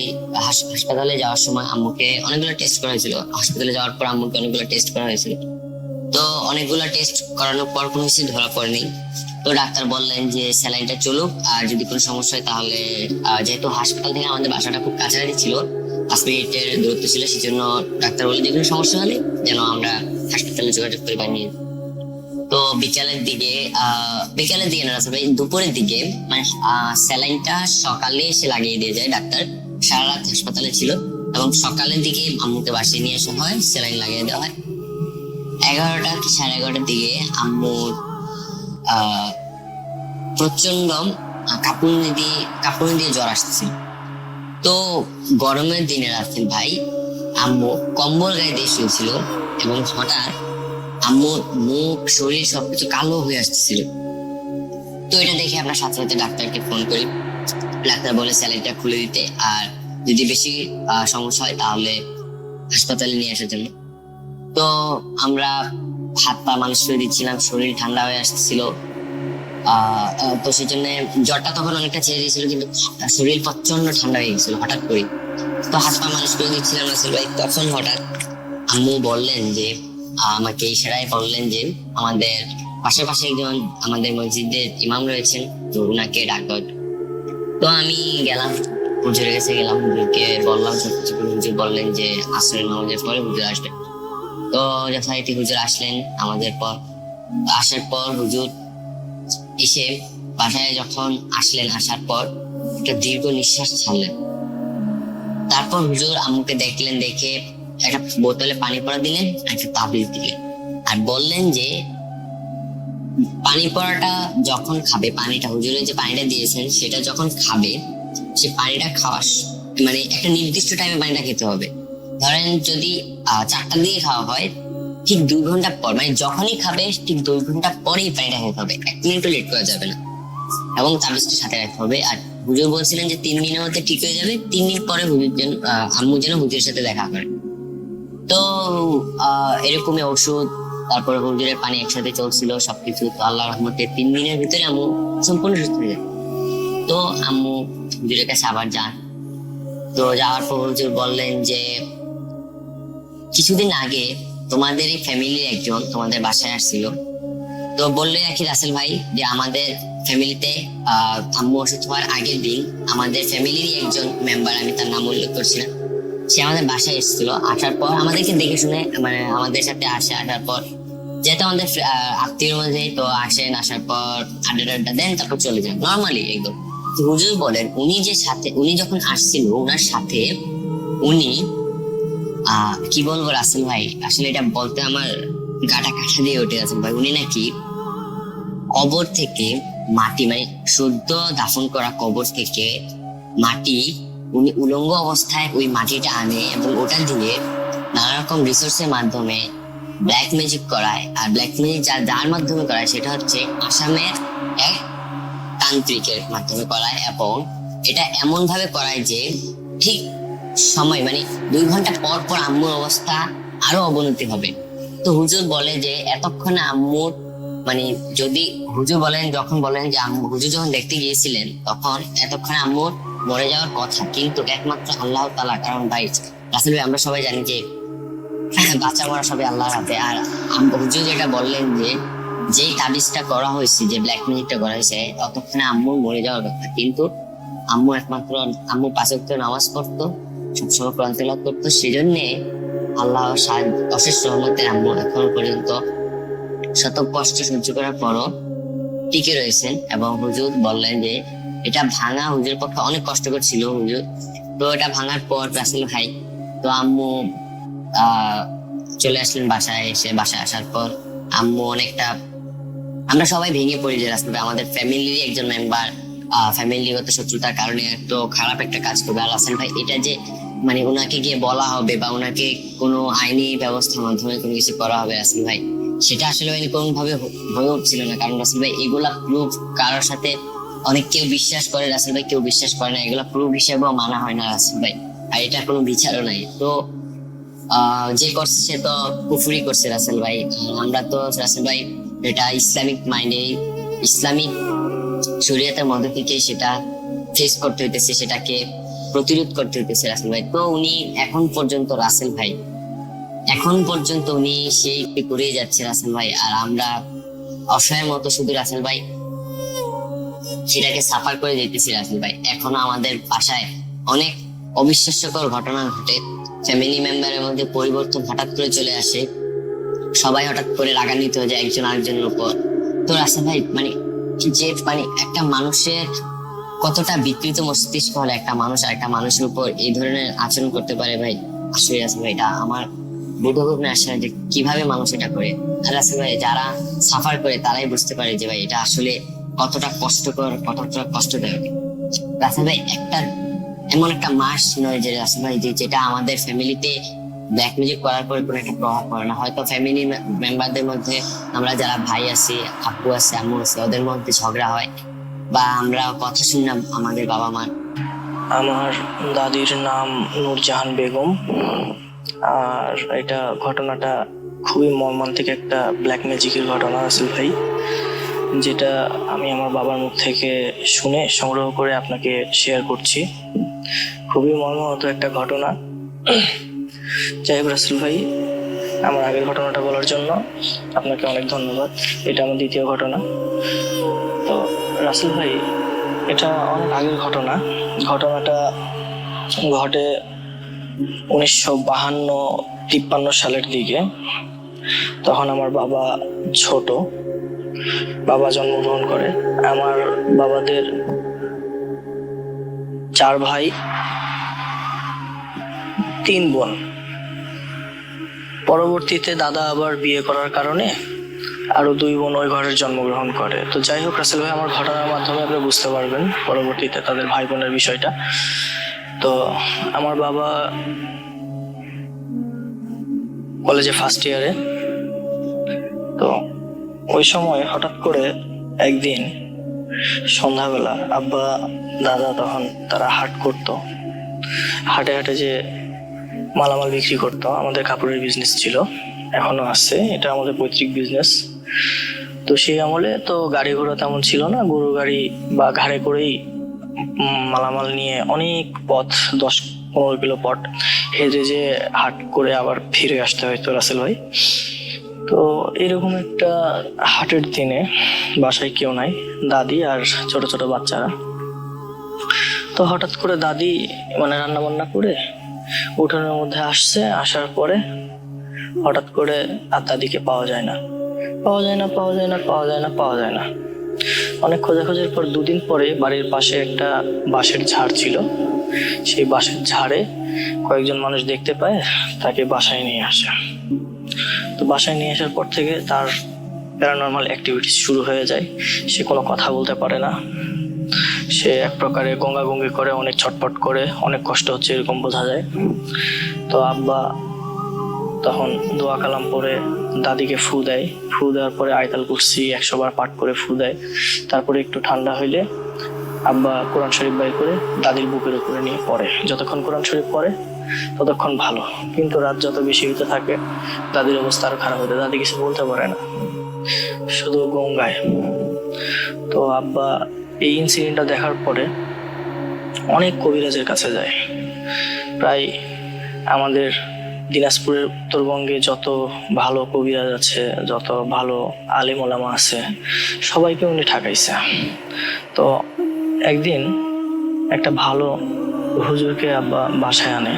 হাসপাতালে যাওয়ার সময় আম্মুকে অনেকগুলো টেস্ট করা হয়েছিল। হাসপাতালে যাওয়ার পর আম্মুকে অনেকগুলো টেস্ট করা হয়েছিল। তো অনেকগুলো টেস্ট করানোর পর কোনো কিছু ধরা পড়েনি। তো ডাক্তার বললেন যে স্যালাইনটা চলুক, আর যদি কোনো সমস্যা হয় তাহলে যেহেতু হাসপাতাল থেকে আমাদের বাসাটা খুব কাছাকাছি ছিল, 5 মিনিটের দূরত্ব ছিল, সেজন্য ডাক্তার বললেন যে কোনো সমস্যা হলে যেন আমরা হাসপাতালে যোগাযোগ করে বানিয়ে। তো বিকালের দিকে না রাসেল ভাই, দুপুরের দিকে মানে স্যালাইনটা সকালে এসে লাগিয়ে দিয়ে যায় ডাক্তার। সারা রাত হাসপাতালে ছিল এবং সকালের দিকে আম্মুকে বাসায় নিয়ে আসা হয়, স্যালাইন লাগিয়ে দেওয়া হয়। 11টা কি 11:30টার দিকে আম্মুর প্রচন্ড কাঁপুনি দিয়ে জ্বর আসতেছিল। তো গরমের দিনে রাসেল ভাই আম্মু কম্বল গায়ে দিয়ে শুয়েছিল এবং হঠাৎ আম্মুর মুখ, শরীর সবকিছু কালো হয়ে আসতেছিল। তো এটা দেখে আমরা সাথে সাথে ডাক্তারকে ফোন করি। ডাক্তার বলে স্যালাইনটা খুলে দিতে, আর যদি বেশি সমস্যা হয় তাহলে হাসপাতালে নিয়ে আসার জন্য। তো আমরা হাত পা মালিশ করে দিচ্ছিলাম, শরীর ঠান্ডা হয়ে আসছিল। তো সেই জন্য জ্বরটা তখন অনেকটা ছেড়ে দিয়েছিল, কিন্তু শরীর প্রচন্ড ঠান্ডা হয়ে গেছিল হঠাৎ করে। তো হাত পা মালিশ করে দিচ্ছিলাম রাসেল ভাই, তখন হঠাৎ আম্মু বললেন যে, আমাকে ইশারায় বললেন যে আমাদের পাশাপাশি একজন আমাদের মসজিদের ইমাম রয়েছেন, তো ওনাকে ডাকো। তো আমি গেলাম, হুজুরের কাছে গেলাম, হুজুরকে বললাম সবকিছু। হুজুর বললেন যে আসরের নামাজের পরে হুজুর আসবে। তো যথারীতি হুজুর আসলেন আমাদের পর। আসার পর হুজুর এসে বাসায় যখন আসলেন, আসার পর একটা দীর্ঘ নিঃশ্বাস ছাড়লেন। তারপর হুজুর আম্মুকে দেখলেন, দেখে একটা বোতলে পানি পড়া দিলেন, একটা তাবিজ দিলেন, আর বললেন যে পানি পড়াটা যখন খাবে, পানিটা হুজুরের যে পানিটা দিয়েছেন সেটা যখন খাবে, সে পানিটা খাওয়ার মানে একটা নির্দিষ্ট টাইমে পানিটা খেতে হবে। ধরেন যদি 4টার দিকে খাওয়া হয়, ঠিক 2 ঘন্টা পর, মানে যখনই খাবে ঠিক 2 ঘন্টা পরেই পানিটা খেতে হবে, 1 মিনিটও লেট করা যাবে না, এবং তাবিজটা সাথে রাখতে হবে। আর হুজুর বলছিলেন যে 3 দিনের মধ্যে ঠিক হয়ে যাবে, 3 দিন পরে আম্মু যেন হুজুরের সাথে দেখা করে। তো এরকমই ওষুধ, তারপরে হুজুরের পানি একসাথে চলছিল সবকিছু। তো আল্লাহর রহমতে 3 দিনের ভিতরে আম্মু সম্পূর্ণ সুস্থ হয়ে যায়। তো আম্মু হুজুরের কাছে আবার যান। তো যাওয়ার পর হুজুর বললেন যে কিছুদিন আগে তোমাদের এই ফ্যামিলির একজন তোমাদের বাসায় আসছিল। তো বললে রাখি রাসেল ভাই যে আমাদের ফ্যামিলিতে আম্মু অসুস্থ হওয়ার আগের দিন আমাদের ফ্যামিলিরই একজন মেম্বার, আমি তার নাম উল্লেখ করছি না, সে আমাদের বাসায় এসেছিল। আসার পর আমাদেরকে দেখে শুনে মানে আমাদের সাথে আসে। আসার পর যেহেতু আমাদের আত্মীয়র মধ্যে, তো আসেন, আসার পর আড্ডা দেন, তারপর চলে যান নর্মালি একদম। হুজুর বলেন উনি যখন আসছিল, ওনার সাথে উনি কি বলবো রাসেল ভাই, আসলে এটা বলতে আমার গাটা কাটা দিয়ে উঠে রাসেল ভাই, উনি নাকি কবর থেকে মাটি, মানে শুদ্ধ দাফন করা কবর থেকে মাটি, উনি উলঙ্গ অবস্থায় ওই মাটিটা আনে এবং ওটা দিয়ে নানা রকম রিসোর্সের মাধ্যমে ব্ল্যাক ম্যাজিক করায়। আর ব্ল্যাক ম্যাজিক যার মাধ্যমে করায় সেটা হচ্ছে আসামের এক তান্ত্রিকের মাধ্যমে করায়, এবং এটা এমন ভাবে করায় যে ঠিক সময় মানে 2 ঘন্টা পর পর আম্মুর অবস্থা আরো অবনতি হবে। তো হুজুর বলে যে এতক্ষণে আম্মুর মানে যদি হুজুর যখন বলেন যে হুজুর যখন দেখতে গিয়েছিলেন তখন এতক্ষণে আম্মুর মরে যাওয়ার কথা, কিন্তু একমাত্র আল্লাহ তাআলা, কারণ ভাই রাসেল ভাই আমরা সবাই জানি যে বাচ্চা মরা সবাই আল্লাহর হাতে। আর হুজুর যেটা বললেন যে যেই তাবিজটা করা হয়েছে, যে ব্ল্যাক ম্যাজিকটা করা হয়েছে, ততক্ষণে আম্মুর মরে যাওয়ার কথা, কিন্তু আম্মু 5 ওয়াক্ত নামাজ পড়তো, সবসময় কোরআন তেলাওয়াত করতো, সেজন্য আল্লাহ অশেষ রহমতে আম্মু এখন পর্যন্ত শত কষ্ট সহ্য করার পরও টিকে রয়েছেন। এবং হুজুর বললেন যে এটা ভাঙা হুজুর পক্ষে অনেক কষ্টকর ছিল হুজুর। তো এটা ভাঙার পর রাসেল ভাই, তো আম্মু চলে আসলেন বাসায়। বাসায় আসার পর আম্মু অনেকটা, আমরা সবাই ভেঙে পড়ি যে রাসেল ভাই আমাদের ফ্যামিলির একজন মেম্বার ফ্যামিলিগত শত্রুতার কারণে এত খারাপ একটা কাজ করবে। আর রাসেল ভাই এটা যে মানে ওনাকে গিয়ে বলা হবে বা ওনাকে কোনো আইনি ব্যবস্থার মাধ্যমে কোনো কিছু করা হবে, রাসেল ভাই সেটা আসলে কোন ভাবে হয়ে উঠছিল না। কারণ রাসেল ভাই এগুলা প্রুফ কারোর সাথে অনেক কেউ বিশ্বাস করে রাসেল ভাই, কেউ বিশ্বাস করে না, এগুলা প্রুফ হিসেবেও মানা হয় না রাসেল ভাই, আর এটা কোনো বিচারও নাই। তো যে করছে সে তো কুফরি করছে রাসেল ভাই। আমরা তো রাসেল ভাই এটা ইসলামিক মাইন্ডে, ইসলামিক শরীয়তের মধ্যে থেকে সেটা ফেস করতে হইতেছে, সেটাকে প্রতিরোধ করতে হইতেছে রাসেল ভাই। তো উনি এখন পর্যন্ত উনি সেই করেই যাচ্ছে রাসেল ভাই, আর আমরা অসহায়ের মতো শুধু রাসেল ভাই সেটাকে সাফার করে দিতেছি রাসেল ভাই। এখনো আমাদের বাসায় অনেক অবিশ্বাস্যকর ঘটনা ঘটে, ফ্যামিলি মেম্বারের মধ্যে পরিবর্তন হঠাৎ করে চলে আসে, সবাই হঠাৎ করে রাগান্বিত হয়ে যায় একজন আরেকজনের উপর। তো রাসেল ভাই একটা মানুষের কতটা বিকৃত মস্তিষ্ক হলে একটা মানুষ আর একটা মানুষের উপর এই ধরনের আচরণ করতে পারে ভাই। আসলে রাসেল ভাই এটা আমার বোধগম্য আসে না যে কিভাবে মানুষ এটা করে। আর রাসেল ভাই যারা সাফার করে তারাই বুঝতে পারে যে ভাই এটা আসলে কতটা কষ্টকর, কতটা কষ্টদায়ক। রাসেল ভাই এমন একটা মাস নয় যে রাসেল ভাই যেটা আমাদের ফ্যামিলিতে ব্ল্যাক মিউজিক করার পরে কোনো একটা প্রভাব পড়ে না। হয়তো ফ্যামিলি মেম্বারদের মধ্যে আমরা যারা ভাই আছি, আপু আছে, আম্মু আছে, ওদের মধ্যে ঝগড়া হয় বা আমরা কথা শুনি না আমাদের বাবা মার। আমার দাদির নাম নূরজাহান বেগম। আর এটা ঘটনাটা খুবই মর্মান্তিক একটা ব্ল্যাক ম্যাজিকের ঘটনা রাসেল ভাই, যেটা আমি আমার বাবার মুখ থেকে শুনে সংগ্রহ করে আপনাকে শেয়ার করছি। খুবই মর্মাহত একটা ঘটনা। যাই হোক রাসেল ভাই, আমার আগের ঘটনাটা বলার জন্য আপনাকে অনেক ধন্যবাদ। এটা আমার দ্বিতীয় ঘটনা। তো রাসেল ভাই, এটা অনেক আগের ঘটনা। ঘটনাটা ঘটে 1952-53 সালের দিকে। তখন আমার বাবা ছোট, বাবা জন্মগ্রহণ করে। আমার বাবাদের 4 ভাই 3 বোন। পরবর্তীতে দাদা আবার বিয়ে করার কারণে আরো 2 বোন ওই ঘরে জন্মগ্রহণ করে। তো যাই হোক রাসেল ভাই, আমার ঘটনার মাধ্যমে আপনি বুঝতে পারবেন পরবর্তীতে তাদের ভাই বোনের বিষয়টা। তো আমার বাবা কলেজে ফার্স্ট ইয়ারে। তো ওই সময় হঠাৎ করে একদিন সন্ধ্যাবেলা আব্বা দাদা তখন তারা হাট করতো, হাটে হাটে যে মালামাল বিক্রি করতো। আমাদের কাপড়ের বিজনেস ছিল, এখনো আছে, এটা আমাদের পৈতৃক বিজনেস। তো সেই আমলে তো গাড়ি ঘোড়া তেমন ছিল না, গরু গাড়ি বা ঘাড়ে করেই মালামাল নিয়ে অনেক পথ, 10-15 কিলো পথ হেঁটে যে হাট করে আবার ফিরে আসতে হয়তো রাসেল ভাই। তো এরকম একটা হাটের দিনে বাসায় কেউ নাই, দাদি আর ছোট ছোট বাচ্চারা। তো হঠাৎ করে দাদি রান্না বান্না করে উঠোনের মধ্যে আসছে। আসার পরে হঠাৎ করে আর দাদিকে পাওয়া যায় না। অনেক খোঁজাখুঁজির পর 2 দিন পরে বাড়ির পাশে একটা বাঁশের ঝাড় ছিল। সেই বাঁশের ঝাড়ে কয়েকজন মানুষ দেখতে পায়, তাকে বাসায় নিয়ে আসে। তো বাসায় নিয়ে আসার পর থেকে তার প্যারানর্মাল অ্যাক্টিভিটিস শুরু হয়ে যায়। সে কোনো কথা বলতে পারে না, সে এক প্রকারে গঙ্গাগঙ্গি করে, অনেক ছটফট করে, অনেক কষ্ট হচ্ছে এরকম বোঝা যায়। তো আব্বা তখন দোয়া কালাম পরে দাদিকে ফু দেয়। ফু দেওয়ার পরে আয়তাল কুরসি 100 বার পাঠ করে ফু দেয়। তারপরে একটু ঠান্ডা হইলে আব্বা কোরআন শরীফ বাই করে দাদির বুকের উপরে নিয়ে পড়ে। যতক্ষণ কোরআন শরীফ পড়ে ততক্ষণ ভালো, কিন্তু রাত যত বেশি হতে থাকে দাদির অবস্থা আরো খারাপ হতে। দাদি কিছু বলতে পারে না, শুধু গঙ্গায়। তো আব্বা এই ইনসিডেন্টটা দেখার পরে অনেক কবিরাজের কাছে যায়। প্রায় আমাদের দিনাজপুরের উত্তরবঙ্গে যত ভালো কবিরাজ আছে, যত ভালো আলিম ওলামা আছে, সবাইকে উনি ঠকাইছে। তো একদিন একটা ভালো হুজুরকে আব্বা বাসায় আনে।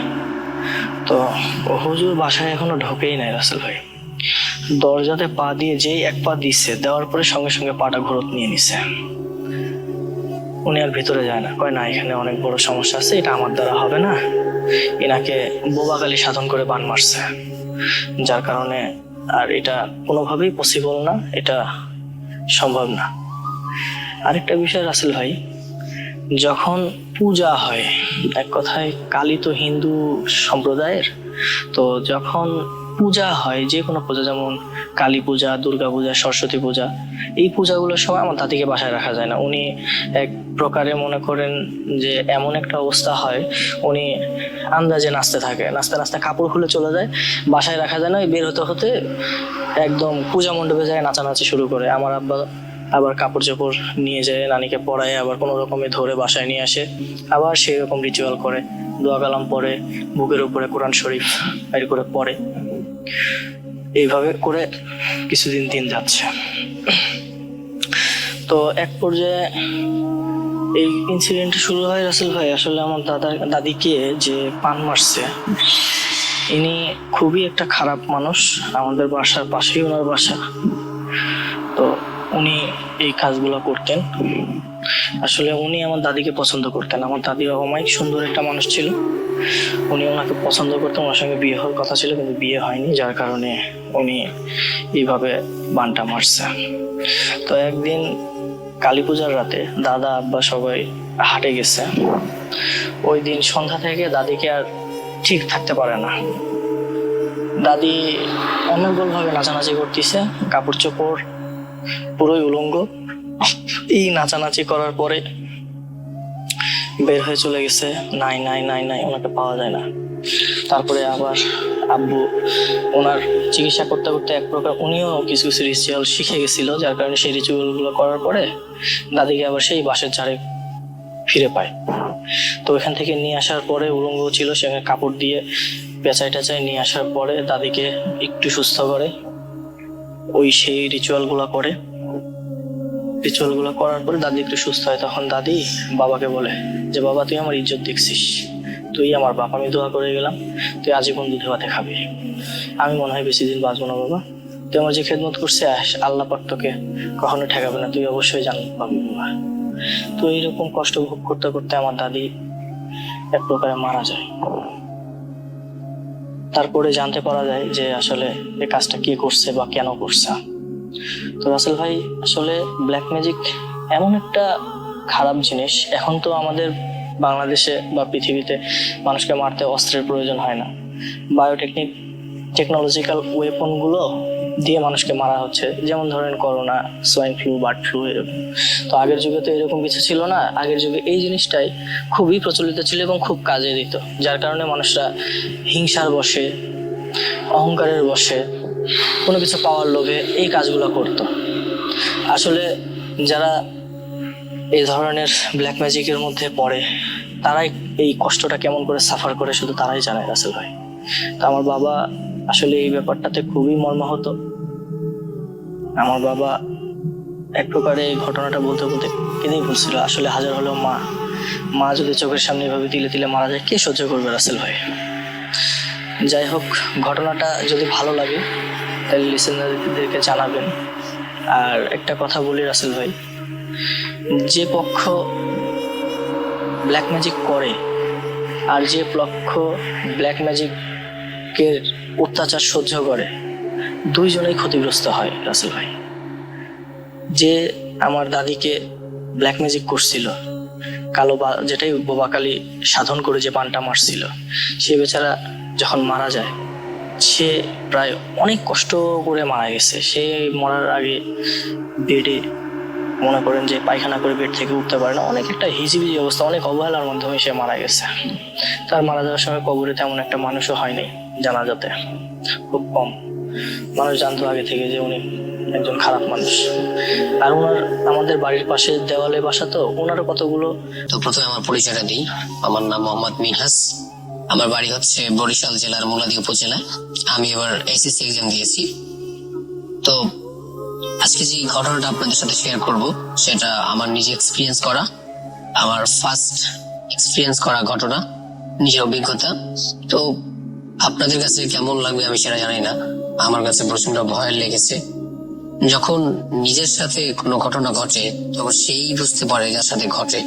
তো হুজুর বাসায় এখনো ঢোকেই নাই রাসেল ভাই। দরজাতে পা দিয়ে যেই 1 পা দিচ্ছে, দেওয়ার পরে সঙ্গে সঙ্গে পাটা ঘুরত নিয়ে নিছে। উনি আর ভিতরে যায় না, কয় না এখানে অনেক বড় সমস্যা আছে, এটা আমার দ্বারা হবে না। এনাকে বোবাগালি সাধন করে বান মারছে, যার কারণে আর এটা কোনোভাবেই পসিবল না, এটা সম্ভব না। আরেকটা বিষয় রাসেল ভাই, যখন পূজা হয়, এক কথায় কালী তো হিন্দু সম্প্রদায়ের, তো যখন পূজা হয়, যে কোনো পূজা, যেমন কালী পূজা, দুর্গা পূজা, সরস্বতী পূজা, এই পূজাগুলোর সময় আমার দাদিকে বাসায় রাখা যায় না। উনি এক প্রকারে মনে করেন যে এমন একটা অবস্থা হয়, উনি আন্দাজে নাচতে থাকে, নাচতে নাচতে কাপড় খুলে চলে যায়, বাসায় রাখা যায় না। বের হতে হতে একদম পূজা মণ্ডপে যায় নাচানাচি শুরু করে। আমার আব্বা আবার কাপড় চোপড় নিয়ে যায় নানিকে পরায়, আবার কোনো রকমে ধরে বাসায় নিয়ে আসে, আবার সেই রকম রিচুয়াল করে, দোয়া কালাম পরে, বুকের উপরে কোরআন শরীফ বের করে পড়ে। এইভাবে করে কিছুদিন দিন যাচ্ছে। তো এক পর্যায়ে এই ইনসিডেন্ট শুরু হয় রাসেল ভাই, আসলে আমার দাদিকে যে পান মারছে, ইনি খুবই একটা খারাপ মানুষ, আমাদের বাসার পাশেই ওনার বাসা। তো উনি এই কাজগুলো করতেন। আসলে উনি আমার দাদিকে পছন্দ করতেন। আমার দাদি অমায়িক সুন্দর একটা মানুষ ছিল, উনি ওনাকে পছন্দ করতেন, ওনার সঙ্গে বিয়ে হওয়ার কথা ছিল কিন্তু বিয়ে হয়নি, যার কারণে উনি এইভাবে বানটা মারছে। তো একদিন কালী পূজার রাতে দাদা আব্বা সবাই হাটে গেছে। ওই দিন সন্ধ্যা থেকে দাদিকে আর ঠিক থাকতে পারে না, দাদি অনর্গল ভাবে নাচানাচি করতেছে, কাপড় চোপড় পুরোই উলঙ্গ। এই নাচানাচি করার পরে বের হয়ে চলে গেছে, নাই নাই নাই নাই, ওনাকে পাওয়া যায় না। তারপরে আবার আব্বু ওনার চিকিৎসা করতে করতে এক প্রকার উনিও কিছু কিছু রিচুয়াল শিখে গেছিল, যার কারণে সেই রিচুয়াল গুলো করার পরে দাদিকে আবার সেই বাঁশের ঝাড়ে ফিরে পায়। তো ওইখান থেকে নিয়ে আসার পরে উলঙ্গ ছিল, সেখানে কাপড় দিয়ে পেঁচাই টেঁচাই নিয়ে আসার পরে দাদিকে একটু সুস্থ করে, ওই সেই রিচুয়াল গুলো করে। রিচুয়াল গুলো করার পরে দাদি একটু সুস্থ হয়, তখন দাদি বাবাকে বলে যে বাবা তুই আমার ইজ্জত দেখছিস, তুই আমার বাপ, আমি দোয়া করে গেলাম তুই আজীবন দুধে ভাতে খাবি, আমি মনে হয় বেশি দিন বাঁচবো না বাবা, তুই আমার যে খেদমত করছে আল্লাহ পাক তোকে কখনো ঠেকাবে না, তুই অবশ্যই জান্নাত পাবি বাবা। তো এইরকম কষ্ট ভোগ করতে করতে আমার দাদি এক প্রকারে মারা যায়। তারপরে জানতে পারা যায় যে আসলে এই কাজটা কে করছে বা কেন করছে। তো রাসেল ভাই, আসলে ব্ল্যাক ম্যাজিক এমন একটা খারাপ জিনিস, এখন তো আমাদের বাংলাদেশে বা পৃথিবীতে মানুষকে মারতে অস্ত্রের প্রয়োজন হয় না, টেকনোলজিক্যাল ওয়েপন গুলো দিয়ে মানুষকে মারা হচ্ছে, যেমন ধরেন corona, swine flu, bird flu, এরকম। তো আগের যুগে তো এরকম কিছু ছিল না, আগের যুগে এই জিনিসটাই খুবই প্রচলিত ছিল এবং খুব কাজে দিত, যার কারণে মানুষরা হিংসার বশে, অহংকারের বশে, কোনো কিছু পাওয়ার লোভে এই কাজগুলো করত। আসলে যারা এই ধরনের ব্ল্যাক ম্যাজিকের মধ্যে পড়ে তারাই এই কষ্টটা কেমন করে সাফার করে শুধু তারাই জানে রাসেল ভাই। তো আমার বাবা আসলে এই ব্যাপারটাতে খুবই মর্মাহত। আমার বাবা এক প্রকারে এই ঘটনাটা বলতে বলতে কেঁদেই বলছিল, আসলে হাজার হলেও মা যদি চোখের সামনে এভাবে তিলে তিলে মারা যায় কে সহ্য করবে রাসেল ভাই। যাই হোক, ঘটনাটা যদি ভালো লাগে তাহলে লিসেনারদেরকে জানাবেন। আর একটা কথা বলি রাসেল ভাই, যে পক্ষ ব্ল্যাক ম্যাজিক করে আর যে পক্ষ ব্ল্যাক ম্যাজিকের অত্যাচার সহ্য করে, দুইজনেই ক্ষতিগ্রস্ত হয় রাসেল ভাই। যে আমার দাদিকে ব্ল্যাক ম্যাজিক করছিল, যেটাই বোবাকালী সাধন করে যে পানটা মারছিল, সে বেচারা যখন মারা যায়, সে প্রায় অনেক কষ্ট করে মারা গেছে। সে মরার আগে বেডে মনে করেন যে পায়খানা করে বেড থেকে উঠতে পারে না, অনেক একটা হিজিবিজি অবস্থা, অনেক অবহেলার মাধ্যমে সে মারা গেছে। তার মারা যাওয়ার সময় কবরে তেমন একটা মানুষও হয়নি, জানাজাতে খুব কম মানুষ জানতো আগে থেকে যে উনি একজন খারাপ মানুষ। আর ওনার আমাদের বাড়ির পাশে দেওয়ালে বাসা, তো ওনারও কতগুলো। তো প্রথমে আমার পরিচয়টা দিই, আমার নাম মোহাম্মদ মিনহাস, আমার বাড়ি হচ্ছে বরিশাল জেলার মুলাদী উপজেলায়। আমি এবার এসএসসি এক্সাম দিয়েছি। তো আজকে যে ঘটনাটা আপনাদের সাথে শেয়ার করব সেটা আমার নিজে এক্সপিরিয়েন্স করা, আমার ফার্স্ট এক্সপিরিয়েন্স করা ঘটনা, নিজের অভিজ্ঞতা। তো আপনাদের কাছে কেমন লাগবে আমি সেটা জানি না, আমার কাছে প্রচন্ড ভয় লেগেছে। যখন নিজের সাথে কোনো ঘটনা ঘটে তখন সেই বুঝতে পারে যার সাথে ঘটে।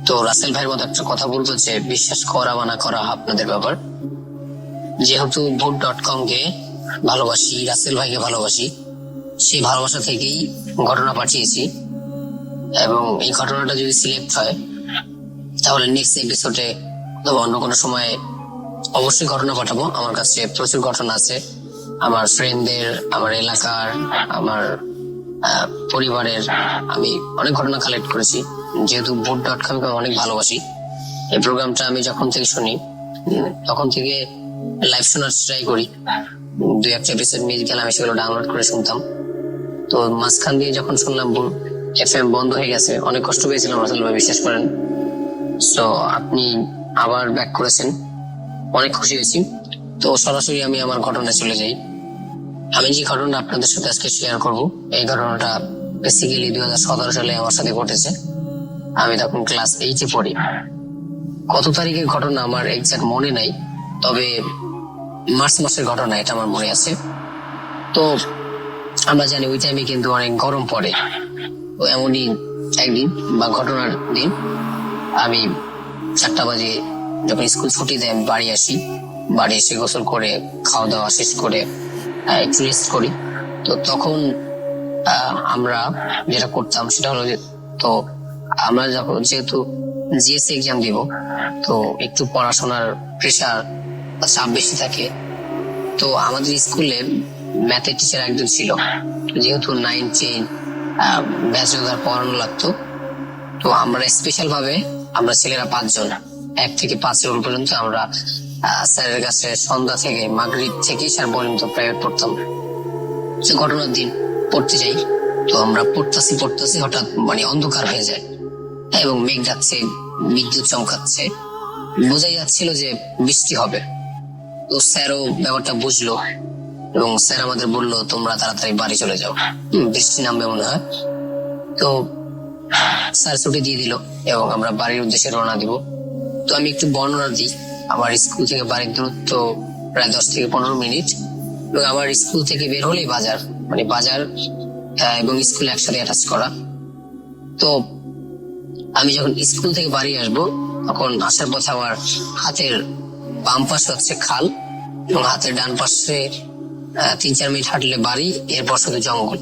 তো রাসেল ভাইয়ের মতো একটা কথা বলবো যে বিশ্বাস করা বা না করা আপনাদের ব্যাপার। যেহেতু ভোট.com কে ভালোবাসি, রাসেল ভাইকে ভালোবাসি, সেই ভালোবাসা থেকেই ঘটনা পাঠিয়েছি। এবং এই ঘটনাটা যদি সিলেক্ট হয় তাহলে নেক্সট এপিসোডে অথবা অন্য কোনো সময় অবশ্যই ঘটনা পাঠাবো। আমার কাছে প্রচুর ঘটনা আছে, আমার ফ্রেন্ডদের, আমার এলাকার, আমার পরিবারের, আমি অনেক ঘটনা কালেক্ট করেছি। যেহেতু ভোট.com কে অনেক ভালোবাসি, এই প্রোগ্রামটা আমি যখন থেকে শুনি তখন থেকে লাইভ শোনার ট্রাই করি। 2-1 এপিসোড মিস গেলে আমি সেগুলো ডাউনলোড করে শুনতাম। তো মাঝখান দিয়ে যখন শুনলাম এফএম বন্ধ হয়ে গেছে, অনেক কষ্ট পেয়েছিলাম আসলে ভাই, বিশ্বাস করেন। তো আপনি আবার ব্যাক করেছেন, অনেক খুশি হয়েছি। তো সরাসরি আমি আমার ঘটনায় চলে যাই। আমি যে ঘটনা আপনাদের সাথে আজকে শেয়ার করব, এই ঘটনাটা বেসিক্যালি 2017 সালে আমার সাথে ঘটেছে। আমি তখন ক্লাস 8-এ পড়ি। কত তারিখের ঘটনা আমার এক্সাক্ট মনে নাই, তবে মার্চ মাসের ঘটনা, এটা আমার মনে আছে। তো আমরা জানি ওই টাইমে কিন্তু অনেক গরম পড়ে। তো এমনই একদিন বা ঘটনার দিন, আমি 4টা বাজে যখন স্কুল ছুটি দেয় আমি বাড়ি আসি। বাড়ি এসে গোসল করে খাওয়া দাওয়া শেষ করে একটু রেস্ট করি। তো তখন আমরা যেটা করতাম সেটা হলো যে, তো আমরা যখন যেহেতু জিএসসি এক্সাম দিব, তো একটু পড়াশোনার প্রেশার চাপ বেশি থাকে। তো আমাদের স্কুলে ম্যাথের টিচার একজন ছিল, যেহেতু 9, 10 ব্যাচেলর পড়ানো লাগতো। তো আমরা স্পেশাল ভাবে, আমরা ছেলেরা 5 জন, 1 থেকে 5 রোল পর্যন্ত আমরা স্যারের কাছে সন্ধ্যা থেকে মাগরিব থেকে স্যার পর্যন্ত প্রাইভেট পড়তাম। সে ঘটনার দিন পড়তে যাই। তো আমরা পড়তাছি হঠাৎ মানে অন্ধকার হয়ে যায় এবং মেঘ যাচ্ছে, বিদ্যুৎ চমকাচ্ছে, বোঝাই যাচ্ছিল যে বৃষ্টি হবে। তো স্যারও ব্যাপারটা বুঝলো এবং স্যার আমাদের বললো, তোমরা তাড়াতাড়ি বাড়ি চলে যাও, বৃষ্টি নামবে মনে হয়। তো স্যার ছুটি দিয়ে দিল এবং আমরা বাড়ির উদ্দেশ্যে রওনা দিব। তো আমি একটু বর্ণনা দিই। আমার স্কুল থেকে বাড়ির দূরত্ব প্রায় 10 থেকে 15 মিনিট এবং আমার স্কুল থেকে বের হলেই বাজার, মানে বাজার এবং স্কুল একসাথে অ্যাটাচ করা। তো আমি যখন স্কুল থেকে বাড়ি আসবো, তখন আসার পথে আমার হাতের বাম পাশে হচ্ছে খাল এবং হাতের ডান পাশে 3-4 মিনিট হাঁটলে বাড়ি, এরপর শুধু জঙ্গল।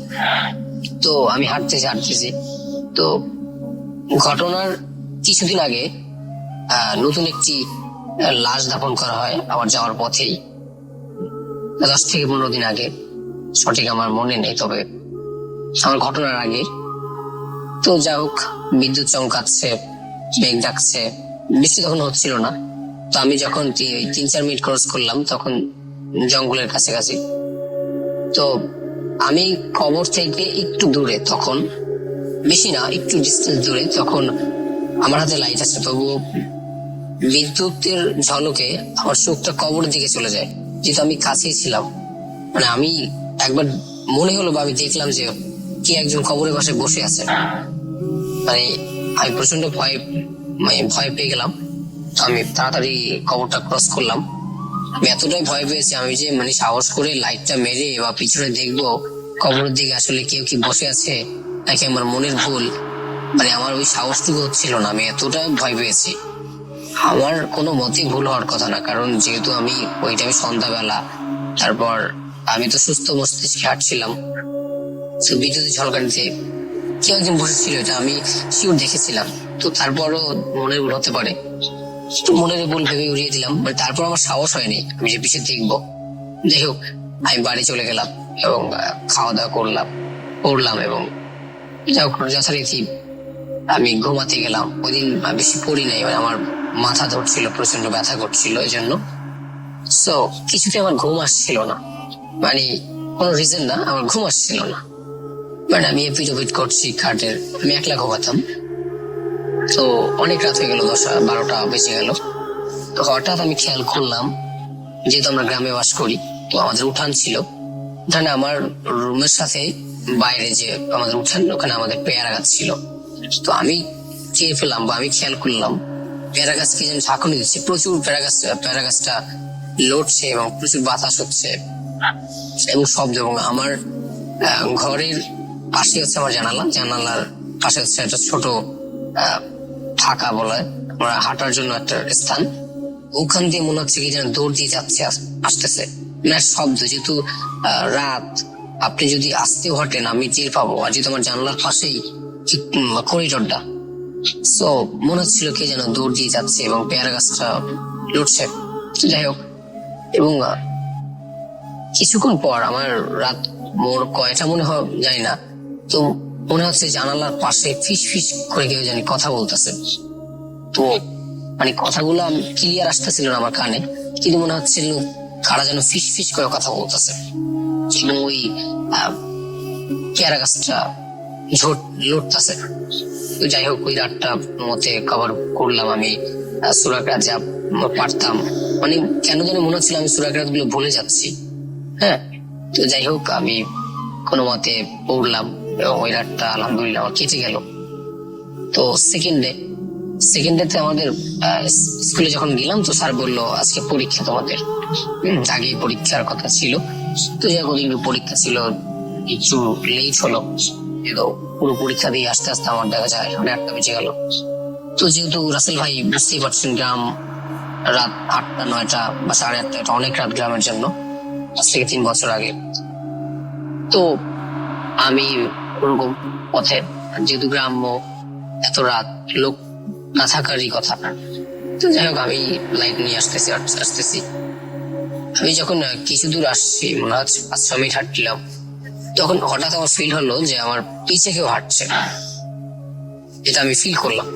তো আমি হাঁটতেছি। তো ঘটনার কিছুদিন আগে নতুন একটি লাশ দাফন করা হয় আমার যাওয়ার পথেই, 10 থেকে 15 দিন আগে, সঠিক আমার মনে নেই, তবে আমার ঘটনার আগে। তো যা হোক, বিদ্যুৎ চমকাচ্ছে, মেঘ ডাকছে, বৃষ্টি তখন হচ্ছিল না। তো আমি যখন 3-4 মিনিট ক্রস করলাম, তখন জঙ্গলের কাছাকাছি। তো আমি কবর থেকে একটু দূরে, তখন বেশি না, একটু ডিস্টেন্স দূরে, তখন আমার হাতে লাইট আছে, তবুও বিদ্যুতের ঝলকে আমার চোখটা কবরের দিকে চলে যায়, যেহেতু আমি কাছেই ছিলাম। মানে আমি একবার মনে হলো বা আমি দেখলাম যে কি একজন কবরের পাশে বসে আছে। মানে আমি প্রচন্ড ভয় পেয়ে গেলাম। আমি তাড়াতাড়ি কবরটা ক্রস করলাম। আমি এতটাই ভয় পেয়েছি আমি যে মানে সাহস করে লাইটটা মেরে বা পিছনে দেখবো কবরের দিকে আসলে কেউ কি বসে আছে নাকি আমার মনের ভুল, মানে আমার ওই সাহসটুকু হচ্ছিল না। আমি এতটা ভয় পেয়েছি। আমার কোনো মতেই ভুল হওয়ার কথা না, কারণ যেহেতু আমি ওই টাইমে সন্ধ্যাবেলা, তারপর আমি তো সুস্থ মস্তিষ্কে হাঁটছিলাম। তো বিদ্যুতের ঝলকানিতে কেউ একজন বসেছিল, এটা আমি শিওর দেখেছিলাম। তো তারপরও মনের ভুল হতে পারে, তো মনের ভুল ভেবে উড়িয়ে দিলাম। মানে তারপর আমার সাহস হয়নি আমি যে পিছিয়ে দেখবো। যাই হোক, আমি বাড়ি চলে গেলাম এবং খাওয়া দাওয়া করলাম এবং যাই হোক যথারীতি আমি ঘুমাতে গেলাম। ওই দিন বেশি পড়ি নাই, মানে আমার মাথা ধরছিল, প্রচন্ড ব্যথা করছিল, এই জন্য। সো কিছুতে আমার ঘুম আসছিল না, মানে কোনো রিজন না, আমার ঘুম আসছিল না। মানে আমি এপিট করছি খাটের, আমি একলা ঘুমাতাম। তো অনেক রাত হয়ে গেল, 10-12টা বেজে গেল। তো হঠাৎ আমি খেয়াল করলাম, যেহেতু আমরা গ্রামে বাস করি, তো আমাদের উঠান ছিল, উঠানে আমার রুমের সাথে বাইরে যে আমাদের উঠান, ওখানে আমাদের পেয়ারা গাছ ছিল। তো আমি টের পেলাম বা আমি খেয়াল করলাম পেয়ারা গাছকে যেন ঝাঁকুনি দিচ্ছে, প্রচুর পেয়ারা গাছটা লড়ছে এবং প্রচুর বাতাস হচ্ছে এবং শব্দ। এবং আমার ঘরের পাশে হচ্ছে আমার জানালার পাশে হচ্ছে একটা ছোট ফাঁকা বলে আমরা হাঁটার জন্য একটা স্থান। ওখান দিয়ে মনে হচ্ছে কি যেন দৌড় দিয়ে যাচ্ছে, আসতেছে না শব্দ। যেহেতু রাত, আপনি যদি আসতে হাঁটেন আমি টের পাবো, আর যেহেতু আমার জানলার পাশেই করিডোরটা, সো মনে হচ্ছিল কে যেন দৌড় দিয়ে যাচ্ছে এবং পেয়ারা গাছটা লড়ছে। যাই হোক, এবং কিছুক্ষণ পর আমার রাত কয়টা মনে হয় জানি না, তো মনে হচ্ছে জানালার পাশে ফিস ফিস করে কেউ জানি কথা বলতেছে। তো মানে কথাগুলো ক্লিয়ার আসতেছিল না আমার কানে, কিন্তু মনে হচ্ছিল কারা যেন ফিস ফিস করে কথা বলতেছে। এবং ওই পেয়ারা গাছটা লড়তেছে। তো যাই হোক ওই রাতটা মতে কভার করলাম আমি সুরাকরাত যা পারতাম, মানে কেন যেন মনে হচ্ছিল আমি সুরাকরাত গুলো ভুলে যাচ্ছি। হ্যাঁ, তো যাই হোক আমি কোনো মতে পড়লাম এবং ওই রাতটা আলহামদুলিল্লাহ আমার কেটে গেল। তো সেকেন্ড ডেতে আমাদের স্কুলে যখন গেলাম তো স্যার বললো আজকে পরীক্ষা তোমাদের। আগে পরীক্ষার কথা ছিল, তো যাই হোক কিন্তু পরীক্ষা ছিল একটু লেট হলো, তো পুরো পরীক্ষা দিয়ে আস্তে আস্তে আমার দেখা যায় 8টা বেজে গেল। তো যেহেতু রাসেল ভাই বুঝতেই পারছেন গ্রাম, রাত 8টা 9টা বা 8:30 এটা অনেক রাত গ্রামের জন্য, আজ থেকে 3 বছর আগে। তো আমি ওরকম পথে, যেহেতু গ্রাম্য এত রাত লোক না থাকারই কথা, তো যাই হোক আমি লাইট নিয়ে আসতেছি। আমি যখন কিছু দূর আসছি, মনে হচ্ছে 5-6 মিনিট হাঁটছিলাম, তখন হঠাৎ আমার ফিল হলো যে আমার পিছে কেউ হাঁটছে, এটা আমি ফিল করলাম।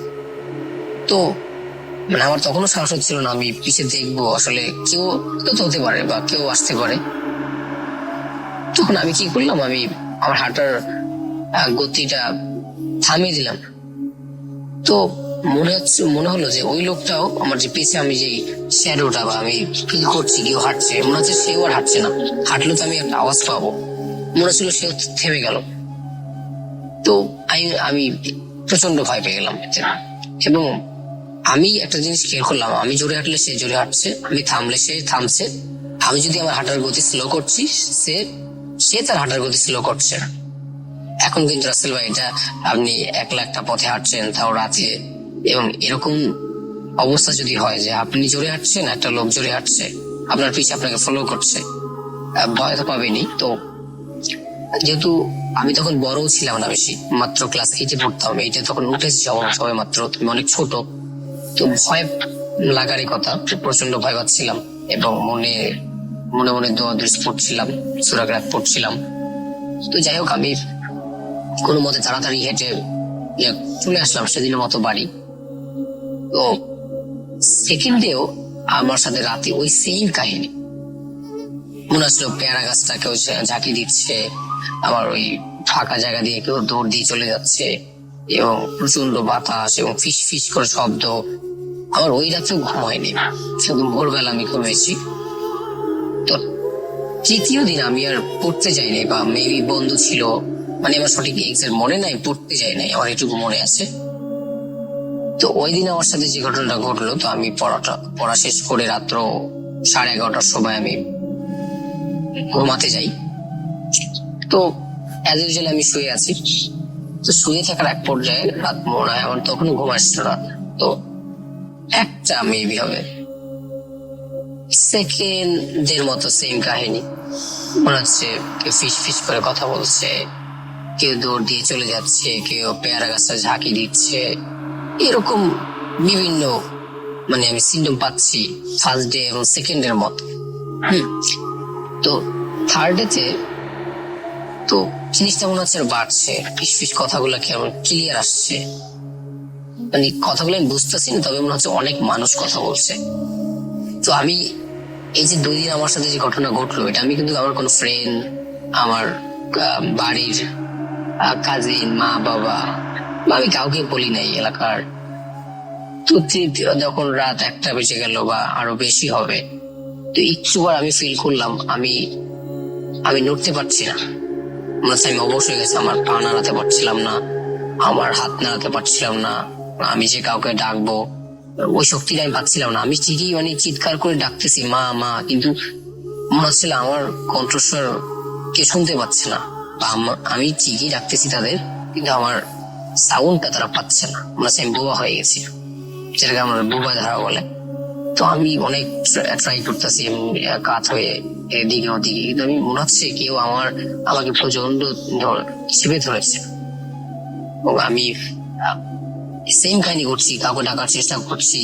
তো মানে আমার তখনও সাহস হচ্ছিল না আমি পিছে দেখবো, আসলে কেউ তো হতে পারে বা কেউ আসতে পারে। তখন আমি কি করলাম, আমি আমার হাঁটার গতিটা থামিয়ে দিলাম। তো মনে হলো যে ওই লোকটাও আমার যে পিছে আমি যে শ্যাডোটা বা আমি ফিল করছি কেউ হাঁটছে, মনে হচ্ছে সেও আর হাঁটছে না, হাঁটলে তো আমি একটা আওয়াজ পাবো, মনে হচ্ছিল সেও থেমে গেল। তো আমি প্রচন্ড ভয় পেয়ে গেলাম এবং আমি একটা জিনিস খেয়াল করলাম, আমি জোরে হাঁটলে সে জোরে হাঁটছে, আমি থামলে সে থামছে, আমি যদি আমার হাঁটার গতি স্লো করছি সে তার হাঁটার গতি স্লো করছে। এখন কিন্তু রাসেল ভাই এটা আপনি একলা একটা পথে হাঁটছেন, তাও রাতে, এবং এরকম অবস্থা যদি হয় যে আপনি জোরে হাঁটছেন, একটা লোক জোরে হাঁটছে, আপনার পিছে আপনাকে ফলো করছে, ভয় তো পাবেনি। তো যেহেতু আমি তখন বড়ও ছিলাম না বেশি, মাত্র ক্লাস 8-এ পড়তাম, 8-এ তখন উঠেছি সবাই মাত্র, তুমি অনেক ছোট, তো ভয় লাগারই কথা, প্রচন্ড ভয় পাচ্ছিলাম এবং মনে মনে দোয়া পড়ছিলাম, সূরা পড়ছিলাম। তো যাই হোক আমি কোনো মতে তাড়াতাড়ি হেঁটে চলে আসলাম সেদিনের মতো বাড়ি। তো সেকেন্ডেও আমার সাথে রাতে ওই সেম কাহিনী, মনে হচ্ছিল পেয়ারা গাছটা কেউ ঝাঁকি দিচ্ছে, আমার ওই ফাঁকা জায়গা দিয়ে কেউ দৌড় দিয়ে চলে যাচ্ছে এবং প্রচন্ড বাতাস এবং ফিস ফিস করে শব্দ। আমার ওই রাতেও ঘুম হয়নি, শুধু ভোরবেলা আমি ঘুমিয়েছি। তো তৃতীয় দিন আমি আর পড়তে যাইনি, বা মেবি বন্ধ ছিল, মানে আমার সঠিক এক্সাক্ট মনে নাই, পড়তে যাই নাই, আমার এটুকু মনে আছে। তো ওই দিন আমার সাথে যে ঘটনাটা ঘটলো, তো আমি পড়া শেষ করে রাত্র 11:30টার সময় আমি ঘুমাতে যাই। তো অ্যাজ ইউজুয়াল আমি শুয়ে আছি, তো শুয়ে থাকার এক পর্যায়ে রাত মনে হয় আমার তখনও ঘুম আসছিল না, তো একটা মেবি হবে সেকেন্ডের মতো সেম কাহিনী, মনে হচ্ছে কেউ ফিস ফিস করে কথা বলছে, কেউ দৌড় দিয়ে চলে যাচ্ছে, কেউ পেয়ারা গাছটা ঝাঁকি দিচ্ছে, এরকম বিভিন্ন মানে আমি সিম্পটম পাচ্ছি ফার্স্ট ডে এবং সেকেন্ডের মতো। তো থার্ড ডেতে তো জিনিসটা মনে হচ্ছে বাড়ছে, ফিস ফিস কথাগুলো কেমন ক্লিয়ার আসছে, মানে কথাগুলো আমি বুঝতেছি না, তবে মনে হচ্ছে অনেক মানুষ কথা বলছে। তো আমি এই যে 2 দিন আমার সাথে যে ঘটনা ঘটলো, এটা আমি কিন্তু আমার কোনো ফ্রেন্ড, আমার বাড়ির কাজিন, মা বাবা, আমি কাউকে বলি নাই এলাকার। তো যখন রাত 1টা বেজে গেল বা আরো বেশি হবে, তো একটুবার আমি ফিল করলাম আমি নড়তে পারছি না, মনে হচ্ছে আমি অবশ হয়ে গেছে, আমার পা নাড়াতে পারছিলাম না, আমার হাত নাড়াতে পারছিলাম না, আমি যে কাউকে ডাকবো ওই শক্তিটা আমি পাচ্ছিলাম না। আমি ঠিকই মানে চিৎকার করে ডাকতেছি মা মা, কিন্তু মনে হচ্ছিল আমার কণ্ঠস্বর কে শুনতে পাচ্ছে না, বা আমি ঠিকই ডাকতেছি তাদের, কিন্তু আমার সাউন্ডটা তারা পাচ্ছে না, মনে হচ্ছে আমি বোবা হয়ে গেছি, যেটাকে আমরা বোবা ধারা বলে। তো আমি অনেক ট্রাই করতেছি কাত হয়ে এদিকে ওদিকে, কিন্তু আমি মনে হচ্ছে কেউ আমাকে প্রচন্ড চেপে ধরেছে, এবং আমি সেম কাহিনী করছি, কাউকে ডাকার চেষ্টা করছি,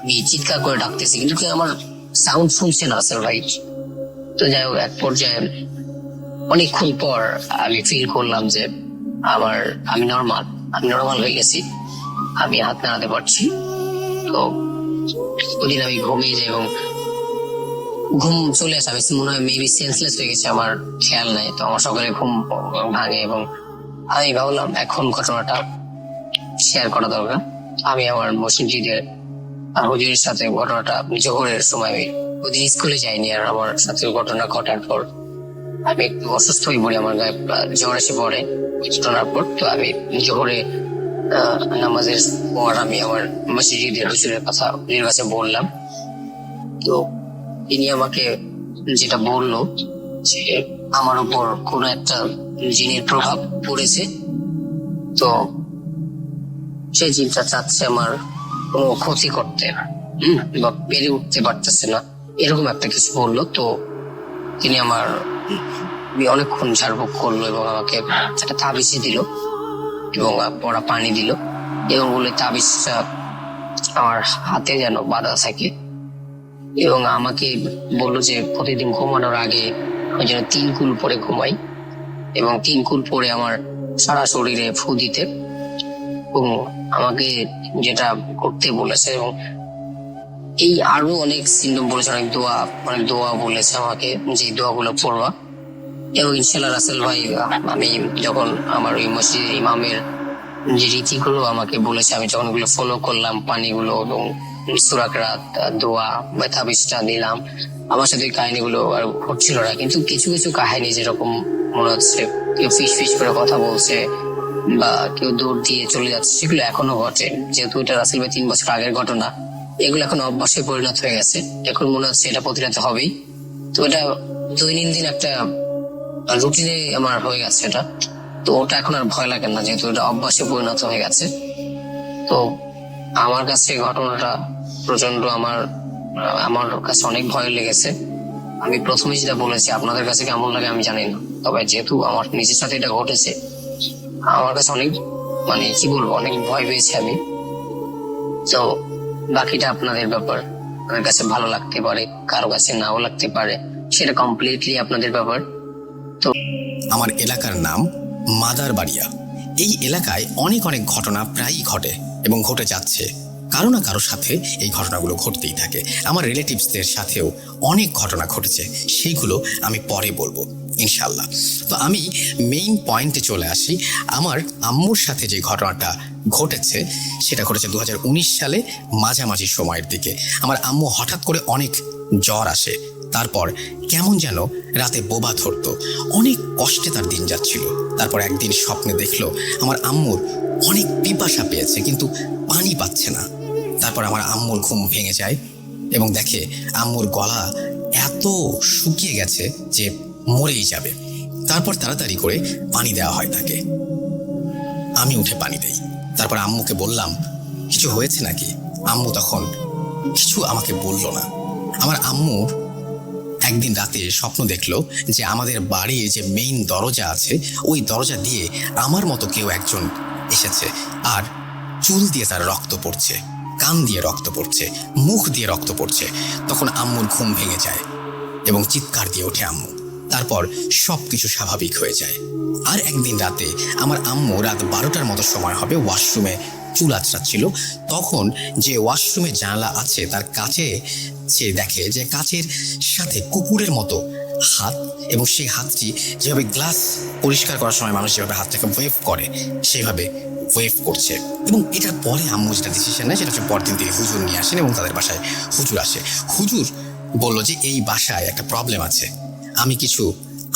আমি চিৎকার করে ডাকতেছি, কিন্তু কেউ আমার সাউন্ড শুনছে না স্যার ভাই। তো যাই হোক এক পর্যায়ে অনেকক্ষণ পর আমি ফিল করলাম যে আমি নর্মাল হয়ে গেছি, আমি হাত নাড়াতে পারছি। তো ওদিন আমি ঘুমিয়ে যাই এবং ঘুম চলে আসে, আমি মনে হয় মেবি সেন্সলেস হয়ে গেছে, আমার খেয়াল নাই। তো আমার সকালে ঘুম ভাঙে এবং আমি ভাবলাম এখন ঘটনাটা শেয়ার করা দরকার। আমি আমার মসজিদের হুজুরের সাথে ঘটনাটা, জোহরের সময় আমি ওদিন স্কুলে যাইনি, আর আমার সাথে ঘটনা ঘটার পর আমি একটু অসুস্থ হয়ে পড়ি, আমার গায়ে জ্বর এসে পড়ে ঘটনার পর। তো আমি জোহরে নামাজের পর আমি আমার মসজিদের হুজুরের কথা হুজুরের কাছে বললাম। তো তিনি আমাকে যেটা বললো যে আমার উপর কোনো একটা জিনের প্রভাব পড়েছে, তো সেই জিনটা চাচ্ছে আমার কোনো ক্ষতি করতে, বা পেরে উঠতে পারতেছে না, এরকম একটা কিছু বললো। তো তিনি আমার অনেকক্ষণ ঝাড়ফুঁক করলো এবং আমাকে একটা তাবিজ দিল এবং পড়া পানি দিল এবং বলে তাবিজটা আমার হাতে যেন বাঁধা থাকে এবং আমাকে বললো যে প্রতিদিন ঘুমানোর আগে আমি যেন 3 কুল পরে ঘুমাই এবং 3 কুল পরে আমার সারা শরীরে ফু দিতে, এবং আমাকে যেটা করতে বলেছে এবং এই আরো অনেক সিম্পটম বলেছে, অনেক দোয়া বলেছে আমাকে, যে দোয়াগুলো পড়বা। এবং ইনশাল্লাহ রাসেল ভাই, আমি যখন আমার ওই মসজিদের ইমামের যে রীতিগুলো আমাকে বলেছে, আমি যখন ওগুলো ফলো করলাম, পানিগুলো এবং সুরাকরাত দোয়া বা তাবিজটা দিলাম, আমার সাথে ওই কাহিনীগুলো আর ঘটছিল না। কিন্তু কিছু কিছু কাহিনী যেরকম মনে হচ্ছে কেউ ফিস ফিস করে কথা বলছে বা কেউ দৌড় দিয়ে চলে যাচ্ছে, সেগুলো এখনো ঘটে। যেহেতু এটা রাসেল ভাই 3 বছর আগের ঘটনা, এগুলো এখন অভ্যাসে পরিণত হয়ে গেছে। এখন মনে হচ্ছে এটা প্রতিনিয়ত হবেই। তো এটা দৈনন্দিন একটা রুটিনে আমার হয়ে গেছে এটা। তো ওটা এখন আর ভয় লাগে না, যেহেতু এটা অভ্যাসে পরিণত হয়ে গেছে। তো আমার কাছে ঘটনাটা প্রচন্ড আমার কাছে অনেক ভয় লেগেছে। আমি প্রথমে যেটা বলেছি, আপনাদের কাছে কেমন লাগে আমি জানি না, তবে যেহেতু আমার নিজের সাথে এটা ঘটেছে, আমার কাছে অনেক কি বলবো, অনেক ভয় পেয়েছি আমি। তো বাকিটা আপনাদের ব্যাপার, আপনাদের কাছে ভালো লাগতে পারে, কারো কাছে নাও লাগতে পারে, সেটা কমপ্লিটলি আপনাদের ব্যাপার। আমার এলাকার নাম মাদারবাড়িয়া। এই এলাকায় অনেক অনেক ঘটনা প্রায়ই ঘটে এবং ঘটে যাচ্ছে, কারো না কারোর সাথে এই ঘটনাগুলো ঘটতেই থাকে। আমার রিলেটিভসদের সাথেও অনেক ঘটনা ঘটেছে, সেইগুলো আমি পরে বলবো ইনশাল্লাহ। তো আমি মেইন পয়েন্টে চলে আসি। আমার আম্মুর সাথে যে ঘটনাটা ঘটেছে সেটা ঘটেছে 2019 সালে মাঝামাঝি সময়ের দিকে। আমার আম্মু হঠাৎ করে অনেক জ্বর আসে, তারপর কেমন যেন রাতে বোবা ধরতো, অনেক কষ্টে তার দিন যাচ্ছিল। তারপর একদিন স্বপ্নে দেখলো আমার আম্মুর অনেক পিপাসা পেয়েছে কিন্তু পানি পাচ্ছে না। তারপর আমার আম্মুর ঘুম ভেঙে যায় এবং দেখে আম্মুর গলা এত শুকিয়ে গেছে যে মরেই যাবে। তারপর তাড়াতাড়ি করে পানি দেওয়া হয় তাকে। আমি উঠে পানি দেই। তারপর আম্মুকে বললাম কিছু হয়েছে নাকি। আম্মু তখন কিছু আমাকে বলল না। আমার আম্মু একদিন রাতে স্বপ্ন দেখলো যে আমাদের বাড়ির যে মেইন দরজা আছে, ওই দরজা দিয়ে আমার মতো কেউ একজন এসেছে, আর চুল দিয়ে তার রক্ত পড়ছে, কান দিয়ে রক্ত পড়ছে, মুখ দিয়ে রক্ত পড়ছে। তখন আম্মুর ঘুম ভেঙে যায় এবং চিৎকার দিয়ে ওঠে আম্মু। তারপর সবকিছু স্বাভাবিক হয়ে যায়। আর একদিন রাতে আমার আম্মু রাত 12টার মতো সময় হবে, ওয়াশরুমে চুল আঁচড়াচ্ছিল। তখন যে ওয়াশরুমে জানালা আছে তার কাছে সে দেখে যে কাচের সাথে কুকুরের মতো হাত, এবং সেই হাতটি যেভাবে গ্লাস পরিষ্কার করার সময় মানুষ যেভাবে হাতটাকে ওয়েভ করে সেইভাবে ওয়েভ করছে। এবং এটার পরে আম্মু যেটা ডিসিশন নেয় সেটা হচ্ছে পরদিন থেকে হুজুর নিয়ে আসেন এবং তাদের বাসায় হুজুর আসে। হুজুর বলল যে এই বাসায় একটা প্রবলেম আছে, আমি কিছু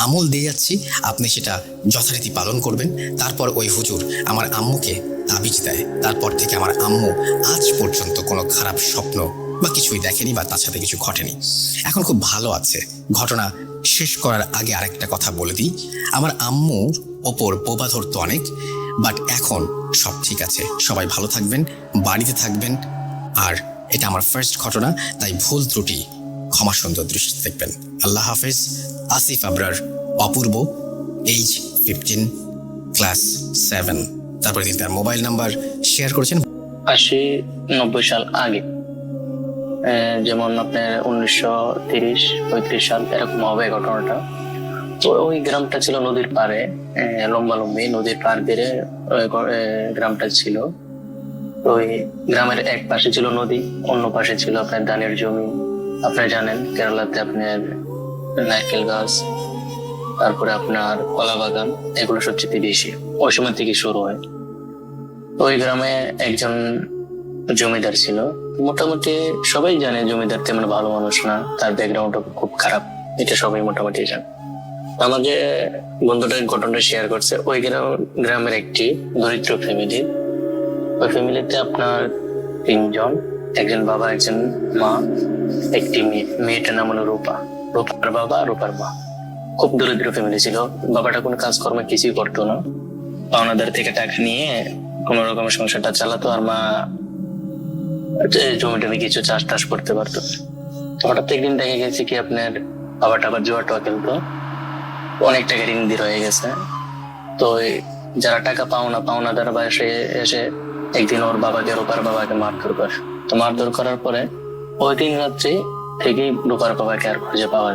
আমল দিয়ে যাচ্ছি, আপনি সেটা যথারীতি পালন করবেন। তারপর ওই হুজুর আমার আম্মুকে তাবিজ দেয়। তারপর থেকে আমার আম্মু আজ পর্যন্ত কোনো খারাপ স্বপ্ন বা কিছুই দেখেনি বা তার সাথে কিছু ঘটেনি, এখন খুব ভালো আছে। ঘটনা শেষ করার আগে আরেকটা কথা বলে দিই, আমার আম্মুর ওপর বোবা ধরতো অনেক, বাট এখন সব ঠিক আছে। সবাই ভালো থাকবেন, বাড়িতে থাকবেন। আর এটা আমার ফার্স্ট ঘটনা, তাই ভুল ত্রুটি ক্ষমা সুন্দর দৃষ্টি দেখবেন। আল্লাহ হাফেজ। আসিফ আবরার, অপূর্ব, এজ 15, ক্লাস 7। তারপরে তিনি তার মোবাইল নাম্বার শেয়ার করেছেন 80-90 সাল আগে, যেমন আপনার 1930-35 সাল এরকম হবে ঘটনাটা। তো ওই গ্রামটা ছিল নদীর পাড়ে, লম্বালম্বি নদীর পাড় বেড়ে গ্রামটা ছিল। তো ওই গ্রামের এক পাশে ছিল নদী, অন্য পাশে ছিল আপনার ধানের জমি, আপনি জানেন কেরালাতে আপনার নারকেল গাছ, তারপরে আপনার কলা বাগান, এগুলো সবচেয়ে বেশি ওই সময় থেকে শুরু হয়। ওই গ্রামে একজন জমিদার ছিল। মোটামুটি সবাই জানে জমিদার তেমন ভালো মানুষ না, তার ব্যাকগ্রাউন্ড খুব খারাপ, এটা সবাই মোটামুটি জানে। আমার যে বন্ধুটা ঘটনাটা শেয়ার করছে, ওই গ্রামের একটি দরিদ্র ফ্যামিলি। ওই ফ্যামিলিতে আপনার 3 জন, একজন বাবা, একজন মা, একটি মেয়ে। মেয়েটার নাম হলো রূপা। রূপার বাবা, রূপার মা। খুব দরিদ্র ফ্যামিলি ছিল। বাবাটা কোনো কাজকর্ম কিছুই করতো না, পাওনাদার থেকে টাকা নিয়ে কোন রকম সংসারটা চালাতো, আর মা জমি টমি কিছু চাষ টাস করতে পারতো। হঠাৎ একদিন দেখা গেছে কি আপনার বাবাটা আবার জুয়া টুয়া খেলতো, অনেক টাকা ঋণ দিয়ে রয়ে গেছে। তো যারা টাকা পাওনাদার বাসে এসে একদিন ওর বাবাকে, রূপার বাবাকে মারধর করে। তো মারধর করার পরে ওই দিন রাত্রি থেকেই রূপার বাবাকে আর খুঁজে পাওয়া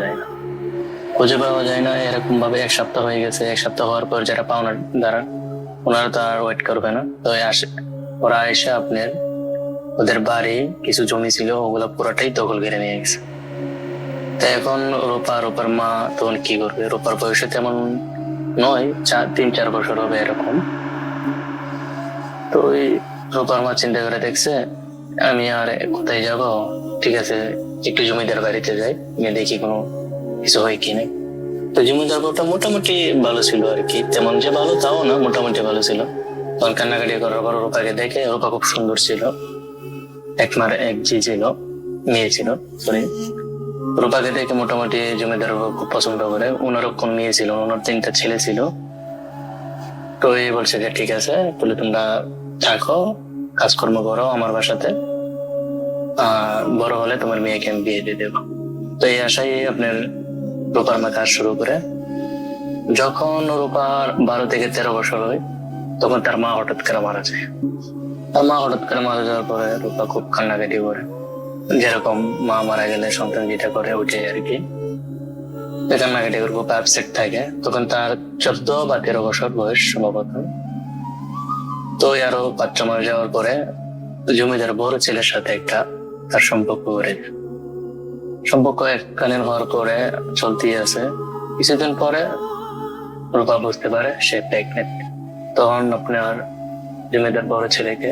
যায় না। এরকম ভাবে 1 সপ্তাহ হয়ে গেছে। 1 সপ্তাহ হওয়ার পর যারা পাওনার দ্বারা, ওনারা তো আর ওয়েট করবে না, তো ওরা এসে আপনার ওদের বাড়ি কিছু জমি ছিল, ওগুলো পুরোটাই দখল ঘিরে নিয়ে গেছে। তো এখন রূপার মা তখন কি করবে? রূপার বয়সে তেমন নয়, 3-4 বছর হবে এরকম। তো ওই রূপার মা চিন্তা করে দেখছে, আমি আর কোথায় যাব, ঠিক আছে একটু জমিদার বাড়িতে যাই, গিয়ে দেখি কোনো কিছু হয় কি নাই। তো জমিদার বউটা মোটামুটি ভালো ছিল আর কি, তেমন যে ভালো তাও না, মোটামুটি ভালো ছিল। তখন কান্নাকাটি করার পর রূপাকে দেখে, রূপা খুব সুন্দর ছিল, এক জি ছিল, মেয়ে ছিল, সরি। রূপাকে দেখে মোটামুটি জমিদার খুব পছন্দ করে। ওনারও কোন মেয়ে ছিল, ওনার 3টা ছেলে ছিল। তো এই বলছে যে ঠিক আছে, তাহলে তোমরা থাকো, কাজকর্ম করো আমার বাসাতে, বড় হলে তোমার মেয়েকে আমি বিয়ে দিয়ে দেবো। তো এই আশায় আপনার রূপার মা কাজ শুরু করে। যখন রূপার 12 থেকে 13 বছর হয়, তখন তার মা হঠাৎ করে মারা যায়। তার মা হঠাৎ করে মারা যাওয়ার পরে রূপা খুব কান্নাকাটি করে, যেরকম মা মারা গেলে সন্তান যেটা করে ওইটাই আর কি। কান্নাকাটি করে খুব আপসেট থাকে। তখন তার 14 বা 13 বছর বয়স সম্ভবত। তো আরো 5 মাস যাওয়ার পরে জমিদার বড় ছেলের সাথে একটা তার সম্পর্ক করে। সম্পর্ক এককালীন হওয়ার পরে চলতেই আছে। কিছুদিন পরে রূপা বুঝতে পারে সে প্রেগনেন্ট। তখন আপনার জমিদার বড় ছেলেকে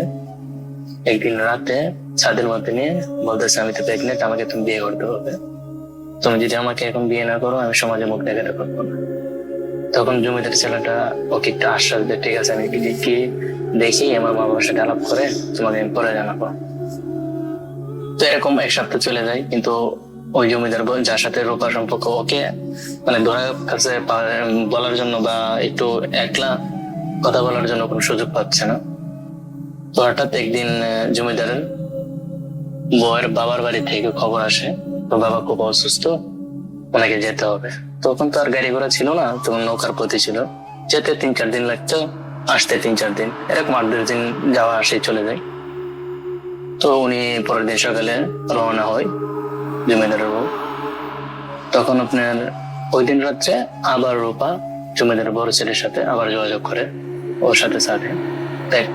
একদিন রাতে ছাদের মধ্যে নিয়ে বলতেছে, আমি তো প্রেগনেন্ট, আমাকে তুমি বিয়ে করতে হবে। তুমি যদি আমাকে এখন বিয়ে না করো, আমি সমাজে মুখ দেখাতে পারবো না। তখন জমিদার ছেলেটা ওকে একটু আশ্বাস দেয়, ঠিক আছে আমি দেখি আমার মা বাবার সাথে আলাপ করে তোমাকে আমি পরে জানাবো। তো এরকম 1 সপ্তাহ চলে যায়, কিন্তু ওই জমিদার যার সাথে রূপার সম্পর্ক, ওকে মানে ধরার কাছে বলার জন্য বা একটু একলা কথা বলার জন্য কোনো সুযোগ পাচ্ছে না। তো হঠাৎ একদিন জমিদারের বউয়ের বাবার বাড়ি থেকে খবর আসে, তো বাবা খুব অসুস্থ, ওনাকে যেতে হবে। তখন তো আর গাড়ি ঘোড়া ছিল না, তখন নৌকার প্রতি ছিল, যেতে 3-4 দিন লাগতো, আসতে 3-4 দিন, এরকম 8-10 দিন যাওয়া আসে চলে যায়। তো উনি পরের দিন সকালে রওনা হয় জমিদারের বউ। তখন আপনার ওই দিন রাত্রে আবার রূপা জমিদারের বড় ছেলের সাথে আবার যোগাযোগ করে, ওর সাথে এক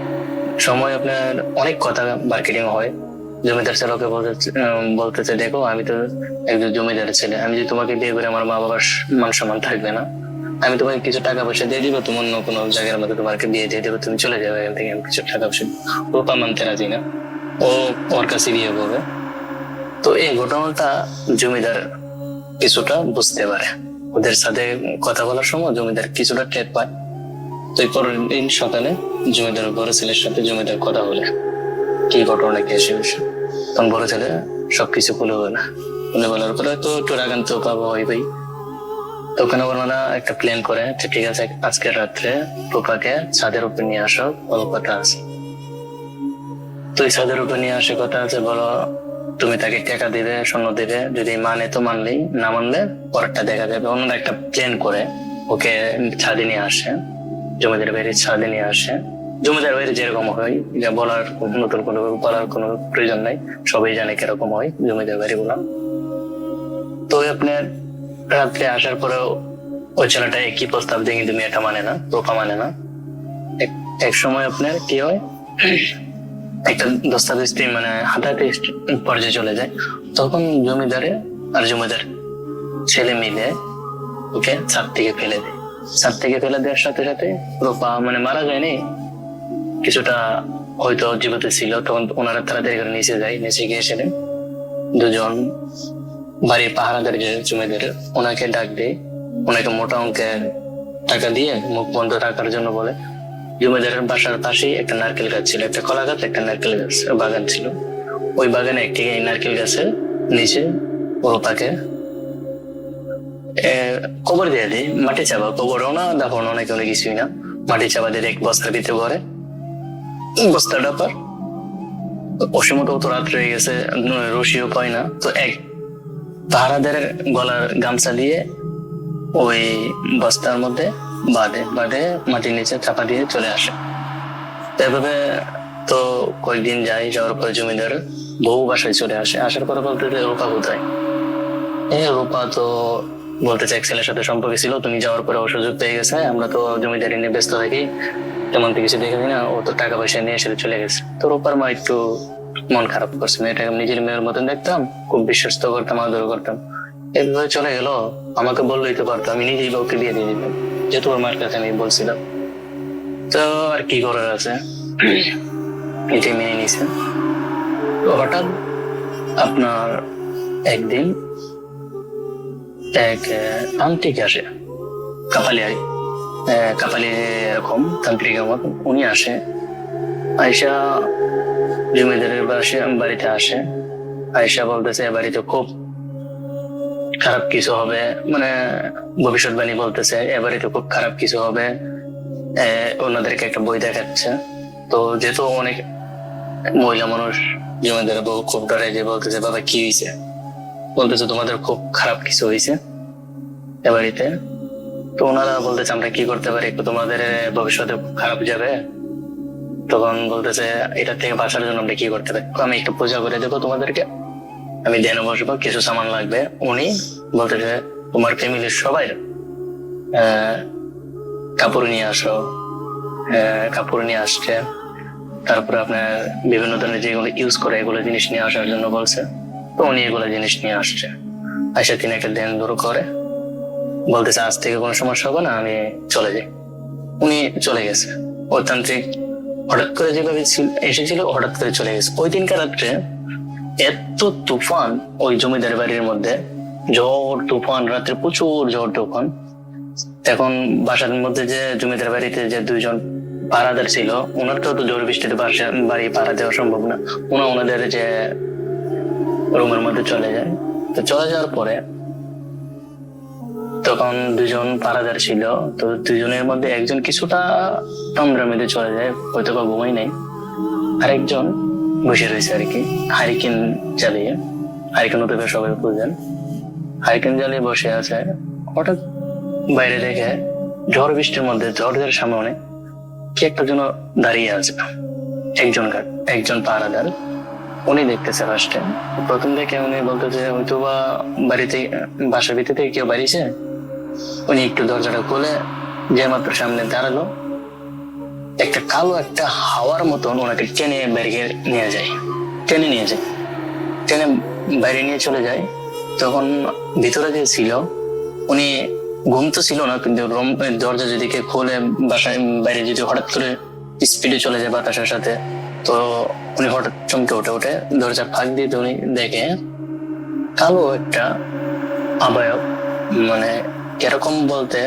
সময় আপনার অনেক কথা মার্কেটিং হয়। জমিদার ছেলেকে বলতেছে, দেখো আমি তো একজন জমিদারের ছেলে, আমি যদি তোমাকে বিয়ে করে আমার মা বাবার মান সম্মান থাকবে না, আমি তোমাকে কিছু টাকা পয়সা দিয়ে দিব, তোমার অন্য কোনো জায়গার মধ্যে তোমাকে বিয়ে দিয়ে দেবো, তুমি চলে যাবে এখান থেকে, আমি কিছু টাকা পয়সা। রূপা মানতে রাজি না, ও ওর কাছে বিয়ে করবে। তো এই ঘটনাটা জমিদার কিছুটা বুঝতে পারে, ওদের সাথে কথা বলার সময় জমিদার কিছুটা টের পায়। তো পরের দিন সকালে জমিদার বড় ছেলের সাথে জমিদার কথা বলে কি ঘটনা কি আসে বিষয়। তখন বড় ছেলে সবকিছু খুলে বলে, বলার পরে তো একটু রাগান্ত পাবো হইবেই। তখন ওনারা একটা প্ল্যান করে, ঠিক আছে আজকের রাত্রে রূপাকে ছাদের উপর নিয়ে আসো, বলো কথা আছে। তো এই ছাদের উপর নিয়ে আসে, কথা আছে, বলো তুমি তাকে টাকা দিবে, স্বর্ণ দিবে, যদি মানে তো মানলেই, না মানলে পরেরটা দেখা যাবে। ওনারা একটা প্ল্যান করে ওকে ছাদে নিয়ে আসে, জমিদার বাড়ির ছাদে নিয়ে আসে। জমিদার বাড়ি যেরকম হয়, যা বলার নতুন কোনো বলার কোনো প্রয়োজন নাই, সবাই জানে কিরকম হয় জমিদার বাড়ি গুলা। তো আপনার রাত্রে আসার পরেও ওই ছেলেটা একই প্রস্তাব দিয়ে, কিন্তু মেয়েটা মানে না, রূপা মানে না। এক সময় আপনার কি হয়, একটা দস্তাবেজ মানে হাতাহাতি পর্যায়ে চলে যায়, তখন জমিদার ছেলে মিলে ওকে ছাদ থেকে ফেলে দেয়। ছাদ থেকে ফেলে দেওয়ার সাথে সাথে রূপা মানে মারা যায়নি, কিছুটা হয়তো জীবিত ছিল। তখন ওনারা তাড়াতাড়ি করে নিচে যায়, নিচে গিয়ে সেদিন দুজন বাড়ির পাহারাদার যে জমিদার ওনাকে ডাক দেয়, ওনাকে মোটা অঙ্কের টাকা দিয়ে মুখ বন্ধ রাখার জন্য বলে। জমিদারের বাসার পাশেই একটা নারকেল গাছ ছিল, একটা কলা গাছ, একটা নারকেল গাছ বাগান ছিল। ওই বাগানে একটি নারকেল গাছের নিচে রূপাকে কবর দিয়ে দিই, মাটি চাপা, কবরও না, দাফনও না, কোনো কিছুই না, মাটি চাপা দিয়ে এক বস্তার ভিতরে ভরে। বস্তাটা পর অসীমত তো রাত রয়ে গেছে, রশিও পায় না, তো এক পাহারাদের গলার গামছা দিয়ে ওই বস্তার মধ্যে বাঁধে মাটির নিচে চাপা দিয়ে চলে আসে। এভাবে তো কয়েকদিন যাওয়ার পরে জমিদার বউ বাসায় চলে আসে। আসার পরে বলতে রূপা কোথায়? রূপা তো বলতে চাই ছেলের সাথে সম্পর্ক ছিল, তুমি যাওয়ার পরে অসুযোগ পেয়ে গেছে, আমরা তো জমিদারি নিয়ে ব্যস্ত থাকি, তেমন কিছু দেখে না, ও তো টাকা পয়সা নিয়ে এসে চলে গেছে। তো রূপার মা একটু মন খারাপ করছে, মেয়েটাকে নিজের মেয়ের মতন দেখতাম, খুব বিশ্বস্ত করতাম, আদর করতাম, এভাবে চলে গেল। আমাকে বললেই তো পারতো, আমি নিজেই বউকে বিয়ে দিয়ে দিতাম, যেহেতু ওর মার কাছে আমি বলছিলাম। তো আর কি করার আছে, এটাই মেনে নিছে। তো হঠাৎ আপনার একদিন এক তান্ত্রিক আসে, কাপালি এরকম তান্ত্রিকের মতন উনি আসে। আয়সা জমিদারের বাড়িতে আসে। আয়সা বলতেছে এ বাড়িতে খুব খারাপ কিছু হবে, মানে ভবিষ্যৎবাণী বলতেছে এ বাড়িতে খুব খারাপ কিছু হবে। ওনাদেরকে একটা বই দেখাচ্ছে। তো যেহেতু অনেক মহিলা মানুষ, জমিদারের বউ খুব ডরে, যে বলতেছে বাবা কি হয়েছে? বলতেছে তোমাদের খুব খারাপ কিছু হয়েছে এ বাড়িতে। তো ওনারা বলতেছে আমরা কি করতে পারি, একটু তোমাদের ভবিষ্যতে খারাপ যাবে। তখন বলতেছে এটা থেকে বাঁচার জন্য আমরা কি করতে পারি? আমি একটু পূজা করে দেবো তোমাদেরকে, আমি ধ্যানে বসবো, কিছু সামান লাগবে। উনি বলতেছে তোমার ফ্যামিলির সবাই কাপড় নিয়ে আসো। কাপড় নিয়ে আসছে, তারপরে আপনার বিভিন্ন ধরনের যেগুলো ইউজ করে এগুলো জিনিস নিয়ে আসার জন্য বলছে। তো উনি এগুলো জিনিস নিয়ে আসছে। আসে তিনি একটা ধ্যান দূর করে বলতেছে আজ থেকে কোনো সমস্যা হবে না, আমি চলে যাই। উনি চলে গেছে। ওই তান্ত্রিক হঠাৎ করে যেভাবে এসেছিল হঠাৎ করে চলে গেছে। ওই দিনকার রাত্রে এত তুফান ওই জমিদার বাড়ির মধ্যে, ঝড় তুফান, রাত্রে প্রচুর ঝড় তুফান। এখন বাসার মধ্যে যে জমিদার বাড়িতে যে দুইজন পাহারাদার ছিল, ওনারকেও তো ঝড় বৃষ্টিতে বাড়ি পাহারা দেওয়া সম্ভব না। ওনাদের যে রুমের মধ্যে চলে যায়। তো চলে যাওয়ার পরে তখন দুজন পাহারাদার ছিল, তো দুজনের মধ্যে একজন কিছুটা তন্দ্রার মধ্যে চলে যায়, হয়তো বা ঘুমাই নাই। আরেকজন বসে রয়েছে আর কি, হারিকেন জ্বালিয়ে, হারিকেন হতে সবাই বুঝেন, হারিকেন জ্বালিয়ে বসে আছে। হঠাৎ বাইরে দেখে ঝড় বৃষ্টির মধ্যে ঝড়ের সামনে কি একটা যেন দাঁড়িয়ে আছে। একজন পাহারাদার, উনি দেখতেছে ফার্স্টে। প্রথম দেখে উনি বলতেছে হয়তো বা বাসার ভিতর থেকে কেউ বাড়িছে। উনি একটু দরজাটা খুলে যে মাত্র সামনে দাঁড়ালো, একটা কালো একটা হাওয়ার মতন ওনাকে টেনে বেরিয়ে নিয়ে যায়, টেনে বাইরে নিয়ে চলে যায়। তখন ভিতরে যে ছিল উনি ঘুম তো ছিল না, কিন্তু দরজা যেদিকে খুলে বাসায় বাইরে যদি হঠাৎ করে স্পিডে চলে যায় বাতাসের সাথে, তো উনি হঠাৎ চমকে উঠে দরজা ফাঁক দিয়ে উনি দেখে কালো একটা আবয়ব, মানে এরকম বলতে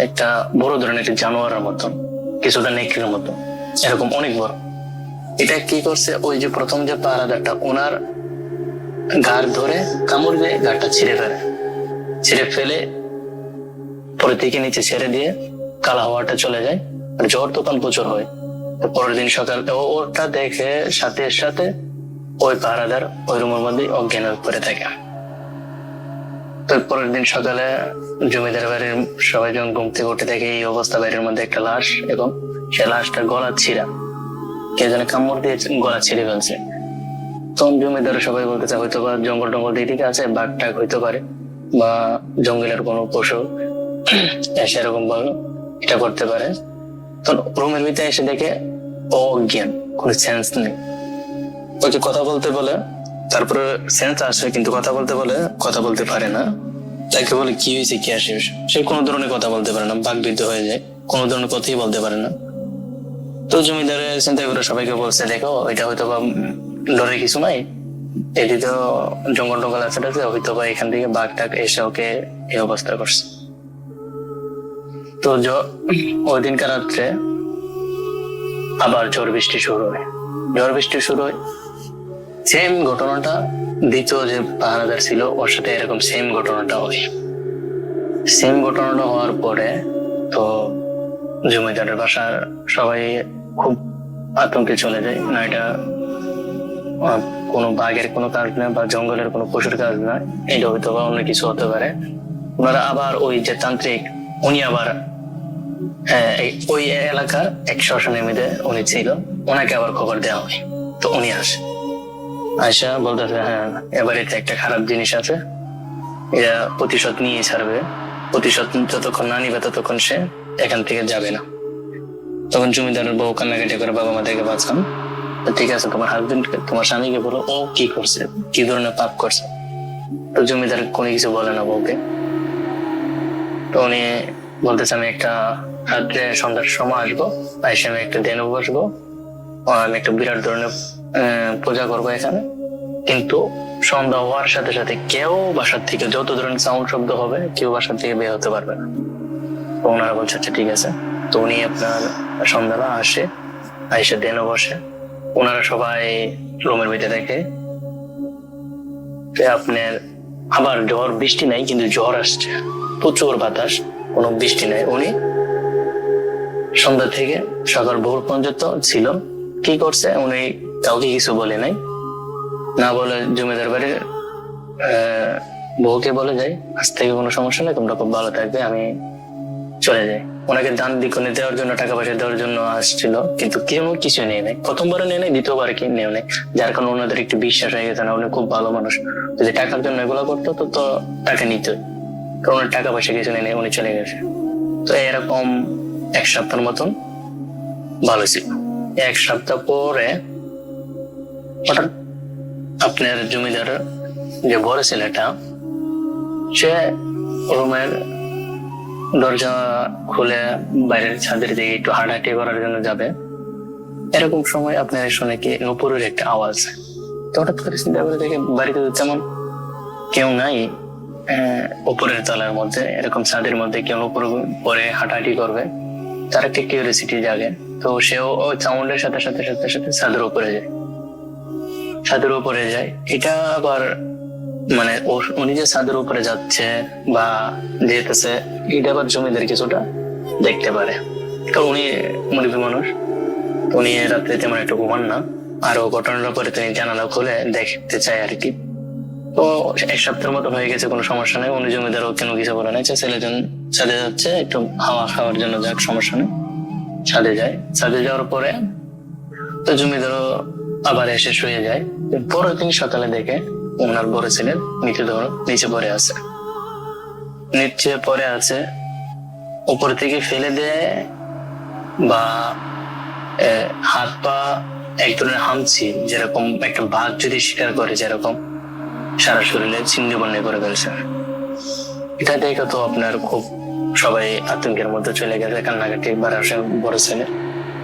একটা বড় ধরনের একটা জানোয়ারের মতন, কিছুটা নেকড়ের মতো, এরকম অনেক বড়। এটা কি করছে, ওই যে প্রথম যে পাহারাদারটা ওনার ঘাড় ধরে কামড় দিয়ে ঘাড়টা ছিঁড়ে ফেলে পরে থেকে নিচে ছেড়ে দিয়ে কালা হাওয়াটা চলে যায়। আর ঝড় তখন প্রচুর হয়। তো পরের দিন সকাল ওটা দেখে সাথে ওই পাহারাদার ওই রুমের মধ্যে অজ্ঞান হয়ে পড়ে থাকে। তো পরের দিন সকালে জমিদার বাড়ির সবাই যখন ঘুম থেকে উঠে দেখে এই অবস্থা, বাড়ির মধ্যে একটা লাশ, এবং সে লাশটা গলা ছিঁড়া, কে যেন কামড় দিয়ে গলা ছিঁড়ে ফেলছে। তখন জমিদার সবাই বলতেছে হয়তো বা জঙ্গল দিকে আছে, বাঘ টাঘ হইতে পারে, বা জঙ্গলের কোনো পশু সেরকম ভাবে এটা করতে পারে। তো রুমের ভিতরে এসে দেখে ও অজ্ঞান, কোনো সেন্স নেই। ওকে কথা বলতে বলে, তারপরে সেন্স আসে কিন্তু কথা বলতে বলে কথা বলতে পারে না। তাকে বলে কি হয়েছে কি আসে, সে কোনো ধরনের কথা বলতে পারে না, বাকবিদ্ধ হয়ে যায়, কোনো ধরনের কথাই বলতে পারে না। তো জমিদারের চিন্তা করে সবাইকে বলছে, দেখো এটা হয়তো বা ডরে কিছু নাই, এটি তো জঙ্গল টঙ্গল আছে, হয়তো বা এখান থেকে বাঘ টাক এসে ওকে এই অবস্থা করছে। তো ওই দিনকার রাত্রে আবার ঝড় বৃষ্টি শুরু হয়। সেম ঘটনাটা দ্বিতীয় যে পাহারাদার ছিল ওর সাথে এরকম সেম ঘটনাটা হয়। সেম ঘটনাটা হওয়ার পরে তো জমিদারের বাসার সবাই খুব আতঙ্কে চলে যায়, না এটা কোনো বাঘের কোনো কাজ না বা জঙ্গলের কোনো পশুর কাজ না, এটা হয়তো বা অন্য কিছু হতে পারে। ওনারা আবার ওই যে তান্ত্রিক উনি আবার ওই এলাকার এক শ্মশানের মধ্যে উনি ছিল, ওনাকে আবার খবর দেওয়া হয়। তো উনি আয়সা বলতেছে, হ্যাঁ এবারে একটা খারাপ জিনিস আছে, এরা প্রতিশোধ নিয়ে ছাড়বে, প্রতিশোধ যতক্ষণ না নিবে ততক্ষণ সে এখান থেকে যাবে না। তখন জমিদারের বউ কান্নাকাটি করে, বাবা মাদেরকে বাঁচান, ঠিক আছে তোমার হাজবেন্ড তোমার স্বামীকে বলো ও কি করছে, কি ধরনের পাপ করছে। তো জমিদার কোনো কিছু বলে না বউকে। তো উনি বলতেছে, আমি একটা রাত্রে সন্ধ্যার সময় আসবো, এসে আমি একটা দেনু বসবো, আমি একটা বিরাট ধরনের পূজা করবো এখানে, কিন্তু সন্ধ্যা হওয়ার সাথে সাথে কেউ বাসার থেকে যত ধরনের সাউন্ড শব্দ হবে কেউ বাসার থেকে বের হতে পারবে না। তো ওনারা বলছে আচ্ছা ঠিক আছে। তো উনি আপনার সন্ধ্যাবেলা এসে দেনু বসে, ওনারা সবাই রুমের ভিতরে দেখে আপনার আবার ঝড় বৃষ্টি নাই, কিন্তু ঝড় আসছে, প্রচুর বাতাস, কোনো বৃষ্টি নাই। উনি সন্ধ্যা থেকে সকাল ভোর পর্যন্ত ছিল। কি করছে উনি কাউকে কিছু বলে নাই, না বলে জমিদার বাড়ির বউকে বলে যায় আজ থেকে কোনো সমস্যা নেই, তোমরা খুব ভালো থাকবে, আমি চলে যাই। ওনাকে দান দিকনে দেওয়ার জন্য, টাকা পয়সা দেওয়ার জন্য আসছিল, কিন্তু কেউ কিছু নিয়ে নেই। প্রথমবারে নিয়ে নেই, দ্বিতীয়বার কি নিয়ে নেই, যার কারণে ওনাদের একটু বিশ্বাস হয়ে গেছে না উনি খুব ভালো মানুষ, যদি টাকার জন্য এগুলো করতো তো টাকা নিত, কারণ টাকা পয়সা কিছু নিয়ে নেই, উনি চলে গেছে। তো এরকম এক সপ্তাহের মতন ভালো ছিল। এক সপ্তাহ পরে হঠাৎ আপনার জমিদার যে বড় ছেলেটা, সে রুমের দরজা খুলে বাইরের ছাদের দিকে একটু হাঁটাহাঁটি করার জন্য যাবে, এরকম সময় আপনার শুনে কি নুপুরের একটা আওয়াজ। তো হঠাৎ করে চিন্তা করে দেখে বাড়িতে তেমন কেউ নাই, উপরের তলার মধ্যে এরকম ছাদের মধ্যে কেউ উপর পরে হাঁটাহাঁটি করবে, তার একটা কিউরিয়াসিটি জাগে। তো সেও ওই সাউন্ডের সাথে সাথে সাথে সাথে ছাদের উপরে যায়। এটা আবার মানে উনি যে ছাদের উপরে যাচ্ছে বা যেতেছে, এটা আবার জমিদার কিছুটা দেখতে পারে, কারণ উনি মুরব্বী মানুষ, উনি রাত্রে তেমন একটু ঘুমান না। আর ও ঘটনার পরে তিনি জানালা খুলে দেখতে চায় আর কি। তো এক সপ্তাহের মতো হয়ে গেছে, কোনো সমস্যা নেই, উনি জমিদারও কেন কিছু বলে নাই, ছেলেজন ছাদে যাচ্ছে একটু হাওয়া খাওয়ার জন্য, যাক সমস্যা নেই, ছাদে যায়। ছাদে যাওয়ার পরে তো জমিদারও আবার এসে শুয়ে যায়। পরের দিন সকালে দেখে ওনার বড় ছেলের মৃতদেহ নিচে পড়ে আছে, উপর থেকে ফেলে দেয় বা হাত পা এক ধরনের হামছি, যেরকম একটা বাঘ যদি শিকার করে যেরকম সারা শরীরে ছিন্ন বন্যা করে ফেলছে। এটা দেখে তো আপনার খুব সবাই আতঙ্কের মধ্যে চলে গেছে, কান্নাকাটি বাড়ার বড় ছেলে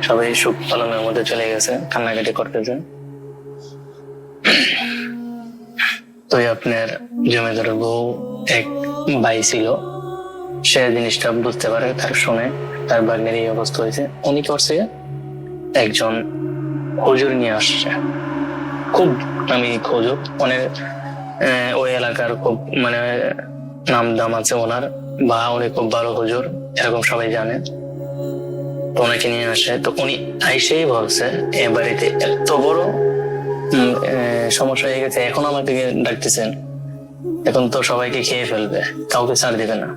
সবাই সুখ পালনের মধ্যে চলে গেছে, কান্নাকাটি করতেছে। তো আপনার জমিদার বউ এক ভাই ছিল, সে জিনিসটা বুঝতে পারে, তার শুনে তার ভাগ্নের এই অবস্থা হয়েছে। উনি করছে একজন হুজুর নিয়ে আসছে, খুব নামি হুজুর, অনেক ওই এলাকার খুব মানে নাম দাম আছে ওনার, বা উনি খুব ভালো হুজুর এরকম সবাই জানে। তো ওনাকে নিয়ে আসে। তো উনি আইসেই বলছে এ বাড়িতে এত বড় সমস্যা হয়ে গেছে, এখন আমাকে ডাকতেছেন, এখন তো সবাইকে খেয়ে ফেলবে, কাউকে ছাড় দিবে না,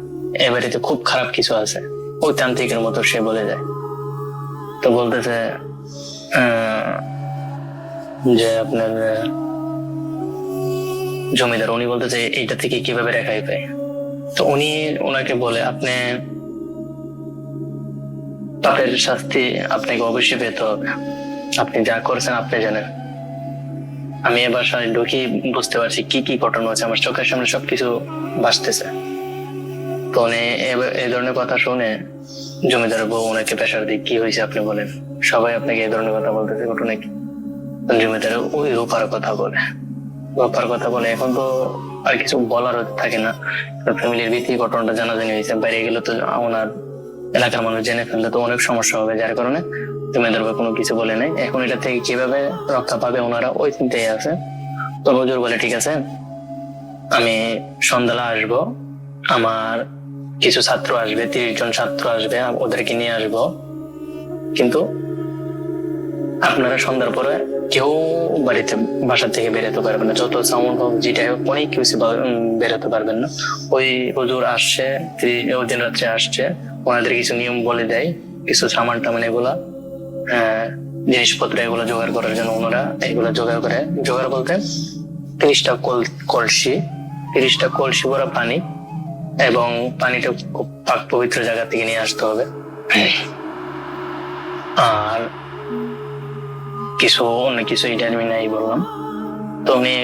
এ বাড়িতে খুব খারাপ কিছু আছে, ওই তান্ত্রিকের মতো সে বলে যায়। তো বলতেছে যে আপনার জমিদার, উনি বলতেছে এইটা থেকে কিভাবে রেখাই পায়। তো উনি ওনাকে বলে আপনি পাপের শাস্তি আপনাকে অবশ্যই পেতে হবে, আপনি যা করছেন আপনি জানেন। আমি এ বাসায় ঢুকি বুঝতে পারছি কি কি ঘটনা হচ্ছে, আমার চোখের সামনে সবকিছু ভাসতেছে। তো উনি এই ধরনের কথা শুনে জমিদার বউ ওনাকে প্রেশার দিয়ে, কি হয়েছে আপনি বলেন, সবাই আপনাকে এই ধরনের কথা বলতেছে, ঘটনা কি? জমিদার ওই রূপার কথা বলে, রূপার কথা বলে। এখন তো আর কিছু বলার থাকে না, ফ্যামিলির ভিত্তি ঘটনাটা জানাজানি হয়েছে, বাইরে গেলে তো ওনার এলাকার মানুষ জেনে ফেললে তো অনেক সমস্যা হবে, যার কারণে জমিদার বউ কোনো কিছু বলে নাই। এখন এটা থেকে কিভাবে রক্ষা পাবে ওনারা ওই চিন্তায় আছে। তো হুজুর বলে, ঠিক আছে, আমি সন্ধ্যাবেলা আসবো, আমার কিছু ছাত্র আসবে, 30 জন ছাত্র আসবে, ওদেরকে নিয়ে আসবো, কিন্তু আপনারা সন্ধ্যার পরে কেউ বাসা থেকে বেরোতে পারবেন না, যত সাউন্ড হোক যেটাই হোক অনেক কিছু বেরোতে পারবেন না। ওই হুজুর আসছে, ওই দিন রাত্রে আসছে, ওনাদের কিছু নিয়ম বলে দেয়, কিছু সামান টামান এগুলা জিনিসপত্র এগুলো জোগাড় করার জন্য ওনারা এগুলো জোগাড় করে, জোগাড় বলতে 30টা কলসি, 30টা কলসি ভরা পানি, এবং পানিটা খুব পাক পবিত্র জায়গা থেকে নিয়ে আসতে হবে। আর অনেক কিছু এটা আমি নাই বললাম। তো উনি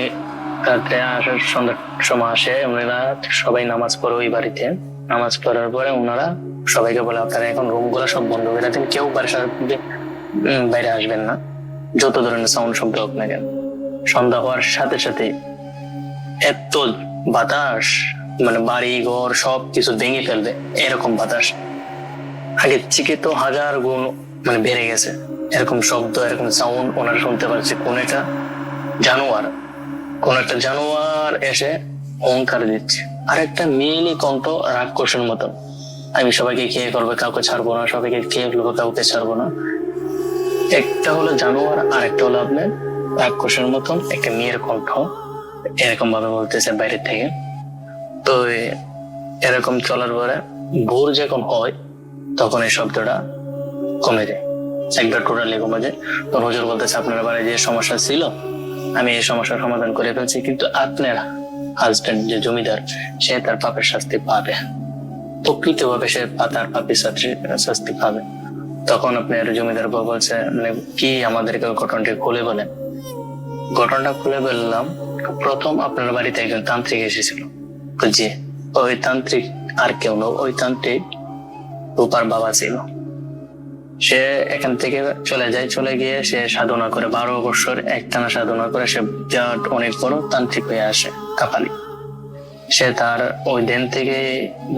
রাত্রে আসার সন্ধ্যার সময় আসে, ওনারা সবাই নামাজ পড়ে ওই বাড়িতে। নামাজ পড়ার পরে ওনারা সবাইকে বলে, আপনারা এখন রুম গুলা সব বন্ধ করে রাখেন, কেউ বাসার বাইরে আসবেন না, যত ধরনের সাউন্ড শব্দ হোক না কেন। সন্ধ্যা হওয়ার সাথে সাথে এত বাতাস, মানে বাড়ি ঘর সব কিছু ভেঙে ফেলবে এরকম বাতাস, আগের থেকে তো 1000 গুণ মানে বেড়ে গেছে। এরকম শব্দ, এরকম সাউন্ড ওনারা শুনতে পাচ্ছে। কোন একটা জানোয়ার এসে অহংকার দিচ্ছে, আর একটা মেয়েলি কণ্ঠ রাক্ষসের মতন, আমি সবাইকে খেয়ে করবে, কাউকে ছাড়বো না, সবাইকে খেয়ে ফেলবো, কাউকে ছাড়বো না। একটা হলো জানোয়ার, আর একটা হলো আপনার রাক্ষসের মতন একটা মেয়ের কণ্ঠ, এরকম ভাবে বলতেছে বাইরে থেকে। তো এরকম চলার পরে ভোর যখন হয় তখন এই শব্দটা কমে যায়, একবার টোটালি কমে যায়। তখন হুজুর বলতেছে, আপনার বাড়ি যে সমস্যা ছিল আমি এই সমস্যার সমাধান করে ফেলছি, কিন্তু আপনার হাজবেন্ড যে জমিদার সে তার পাপের শাস্তি পাবে, প্রকৃতভাবে সে তার পাপের শাস্তি পাবে। তখন আপনার জমিদার বউ বলছে, মানে কি আমাদেরকে ঘটনাটি খুলে বলেন। ঘটনাটা খুলে বললাম, প্রথম আপনার বাড়িতে একজন তান্ত্রিক এসেছিল, জি ওই তান্ত্রিক আর কেউ নয়, ওই তান্ত্রিক রূপার বাবা ছিল। সে এখান থেকে চলে যায়, চলে গিয়ে সে সাধনা করে 12 বছর একটানা সাধনা করে সে বিরাট অনেক বড় তান্ত্রিক হয়ে আসে, কাপালি। সে তার ওই দিন থেকে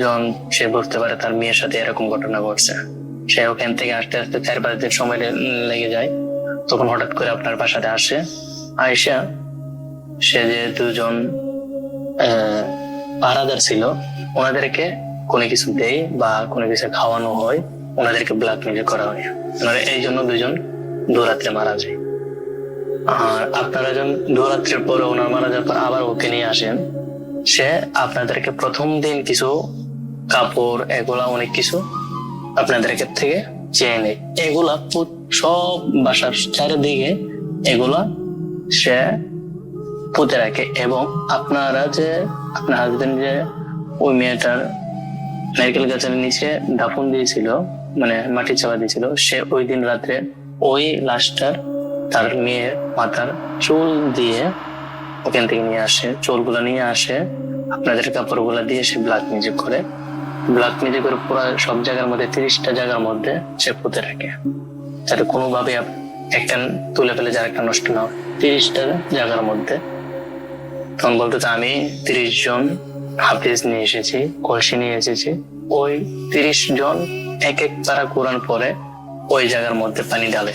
যখন সে বুঝতে পারে তার মেয়ের সাথে এরকম ঘটনা ঘটছে, সে ওখান থেকে আসতে আসতে 4-5 দিন সময় লেগে যায়। তখন হঠাৎ করে আপনার বাসাতে আসে, আয়সা সে যে 2 জন পাহারাদার ছিল ওনাদেরকে কোনো কিছু দেয় বা কোনো কিছু খাওয়ানো হয়, ওনাদেরকে ব্ল্যাকমেল করা হয়। এই জন্য 2 জন দৌরাত্রে মারা যায়। আর আপনারা যখন দৌরাত্রের পরে ওনার মারা যাওয়ার পর আবার ওকে নিয়ে আসেন, সে আপনাদেরকে প্রথম দিন কিছু কাপড় এগুলা অনেক কিছু আপনাদেরকে থেকে চেয়ে নেয়, এগুলা সব বাসার চারিদিকে এগুলা সে পুঁতে রাখে। এবং আপনারা যে আপনার হাজবেন্ড যে ওই মেয়েটার নারকেল গাছের নিচে দাফন দিয়েছিল, মানে মাটি চাপা দিয়েছিল, সে ওই দিন রাত্রে ওই লাশটার তার মেয়ের মাথার চুল দিয়ে ওখান থেকে নিয়ে আসে, চুলগুলো নিয়ে আসে, আপনাদের কাপড়গুলা দিয়ে সে ব্ল্যাক মিউজিক করে পুরো সব জায়গার মধ্যে 30টা জায়গার মধ্যে সে পুঁতে রাখে, যাতে কোনোভাবে একটা তুলে ফেলে যার একটা নষ্ট না হয়, 30টা জায়গার মধ্যে। তখন বলতে আমি 30 জন হাফিজ নিয়ে এসেছি, কলসি নিয়ে এসেছি, ওই 30 জন এক পারা কোরআন পরে ওই জায়গার মধ্যে পানি ঢালে,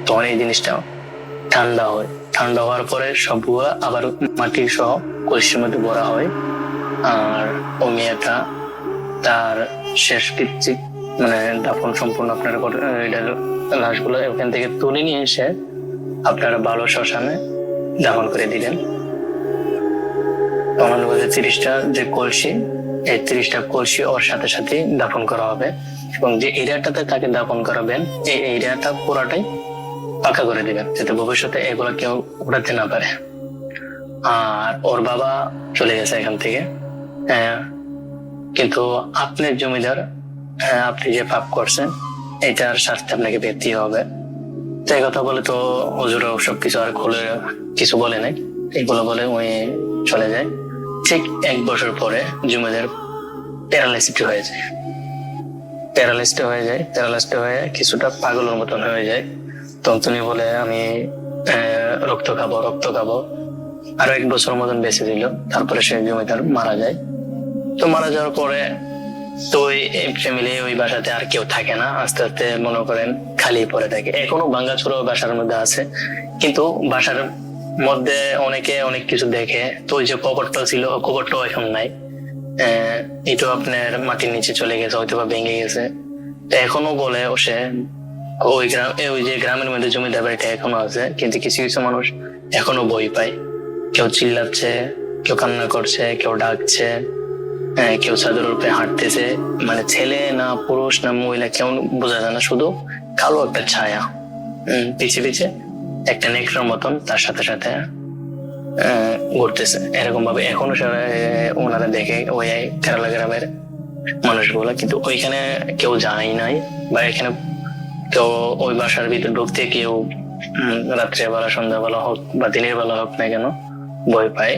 তখন এই জিনিসটা ঠান্ডা হয়। ঠান্ডা হওয়ার পরে সবগুলা আবার মাটি সহ কলসির মধ্যে ভরা হয়। আর ও মেয়েটা তার শেষ কৃত্য মানে দাফন সম্পূর্ণ আপনার লাশগুলো ওখান থেকে তুলে নিয়ে এসে আপনারা ভালো শ্মশানে দাফন করে দিলেন। তখন 30টা যে কলসি, এই 30টা কলসি ওর সাথে সাথে দাফন করা হবে, এবং যে এরিয়াটাতে তাকে দাফন করাবেন এই এরিয়াটা পুরাটাই পাকা করে দিবেন, যাতে ভবিষ্যতে এগুলো কেউ উঠাতে না পারে। আর ওর বাবা চলে গেছে এখান থেকে, কিন্তু আপনার জমিদার আপনি যে পাপ করছেন এটার শাস্তি আপনাকে পেতে হবে। তো এই কথা বলে তো হুজুরও সবকিছু আর খুলে কিছু বলে নাই, এগুলো বলে ওই চলে যায়। ঠিক 1 বছর পরে জুমেদের প্যারালাইসিস হয়ে যায়। প্যারালাইসড হয়ে কিছুটা পাগলের মতন হয়ে যায়। তখন তুমি বলে আমি রক্ত খাবো। আরো 1 বছর মতন বেঁচে দিল। তারপরে সে জমিদার মারা যায়। তো মারা যাওয়ার পরে তো ওই ফ্যামিলি ওই বাসাতে আর কেউ থাকে না, আস্তে আস্তে মনে করেন খালি পড়ে থাকে। এখনো ভাঙাচোরা বাসার মধ্যে আছে, কিন্তু বাসার মধ্যে অনেকে অনেক কিছু দেখে। তো ওই যে কবরটা ছিল, কবরটাও এখন নাই। এটা আপনার মাটির নিচে চলে গেছে, হয়তো বা ভেঙে গেছে। তো এখনো বলে সে ওই যে গ্রামের মধ্যে জমিদার বাড়িটা এখনো আছে, কিন্তু কিছু কিছু মানুষ এখনো ভয় পায়। কেউ চিল্লাচ্ছে, কেউ কান্না করছে, কেউ ডাকছে, কেউ চাদর উপরে হাঁটতেছে। মানে ছেলে না পুরুষ না মহিলা কেউ বোঝা যায় না, শুধু কালো একটা ছায়া পিছে পিছে একটা নেকড়ার মতন তার সাথে সাথে ঘুরতেছে। এরকম ভাবে এখনো ওনারা দেখে ওই কেরালা গ্রামের মানুষগুলা, কিন্তু ওইখানে কেউ যায় নাই, বা এখানে কেউ ওই বাসার ভিতর ঢুকতে কেউ রাত্রেবেলা সন্ধ্যাবেলা হোক বা দিনের বেলা হোক না কেন ভয় পায়।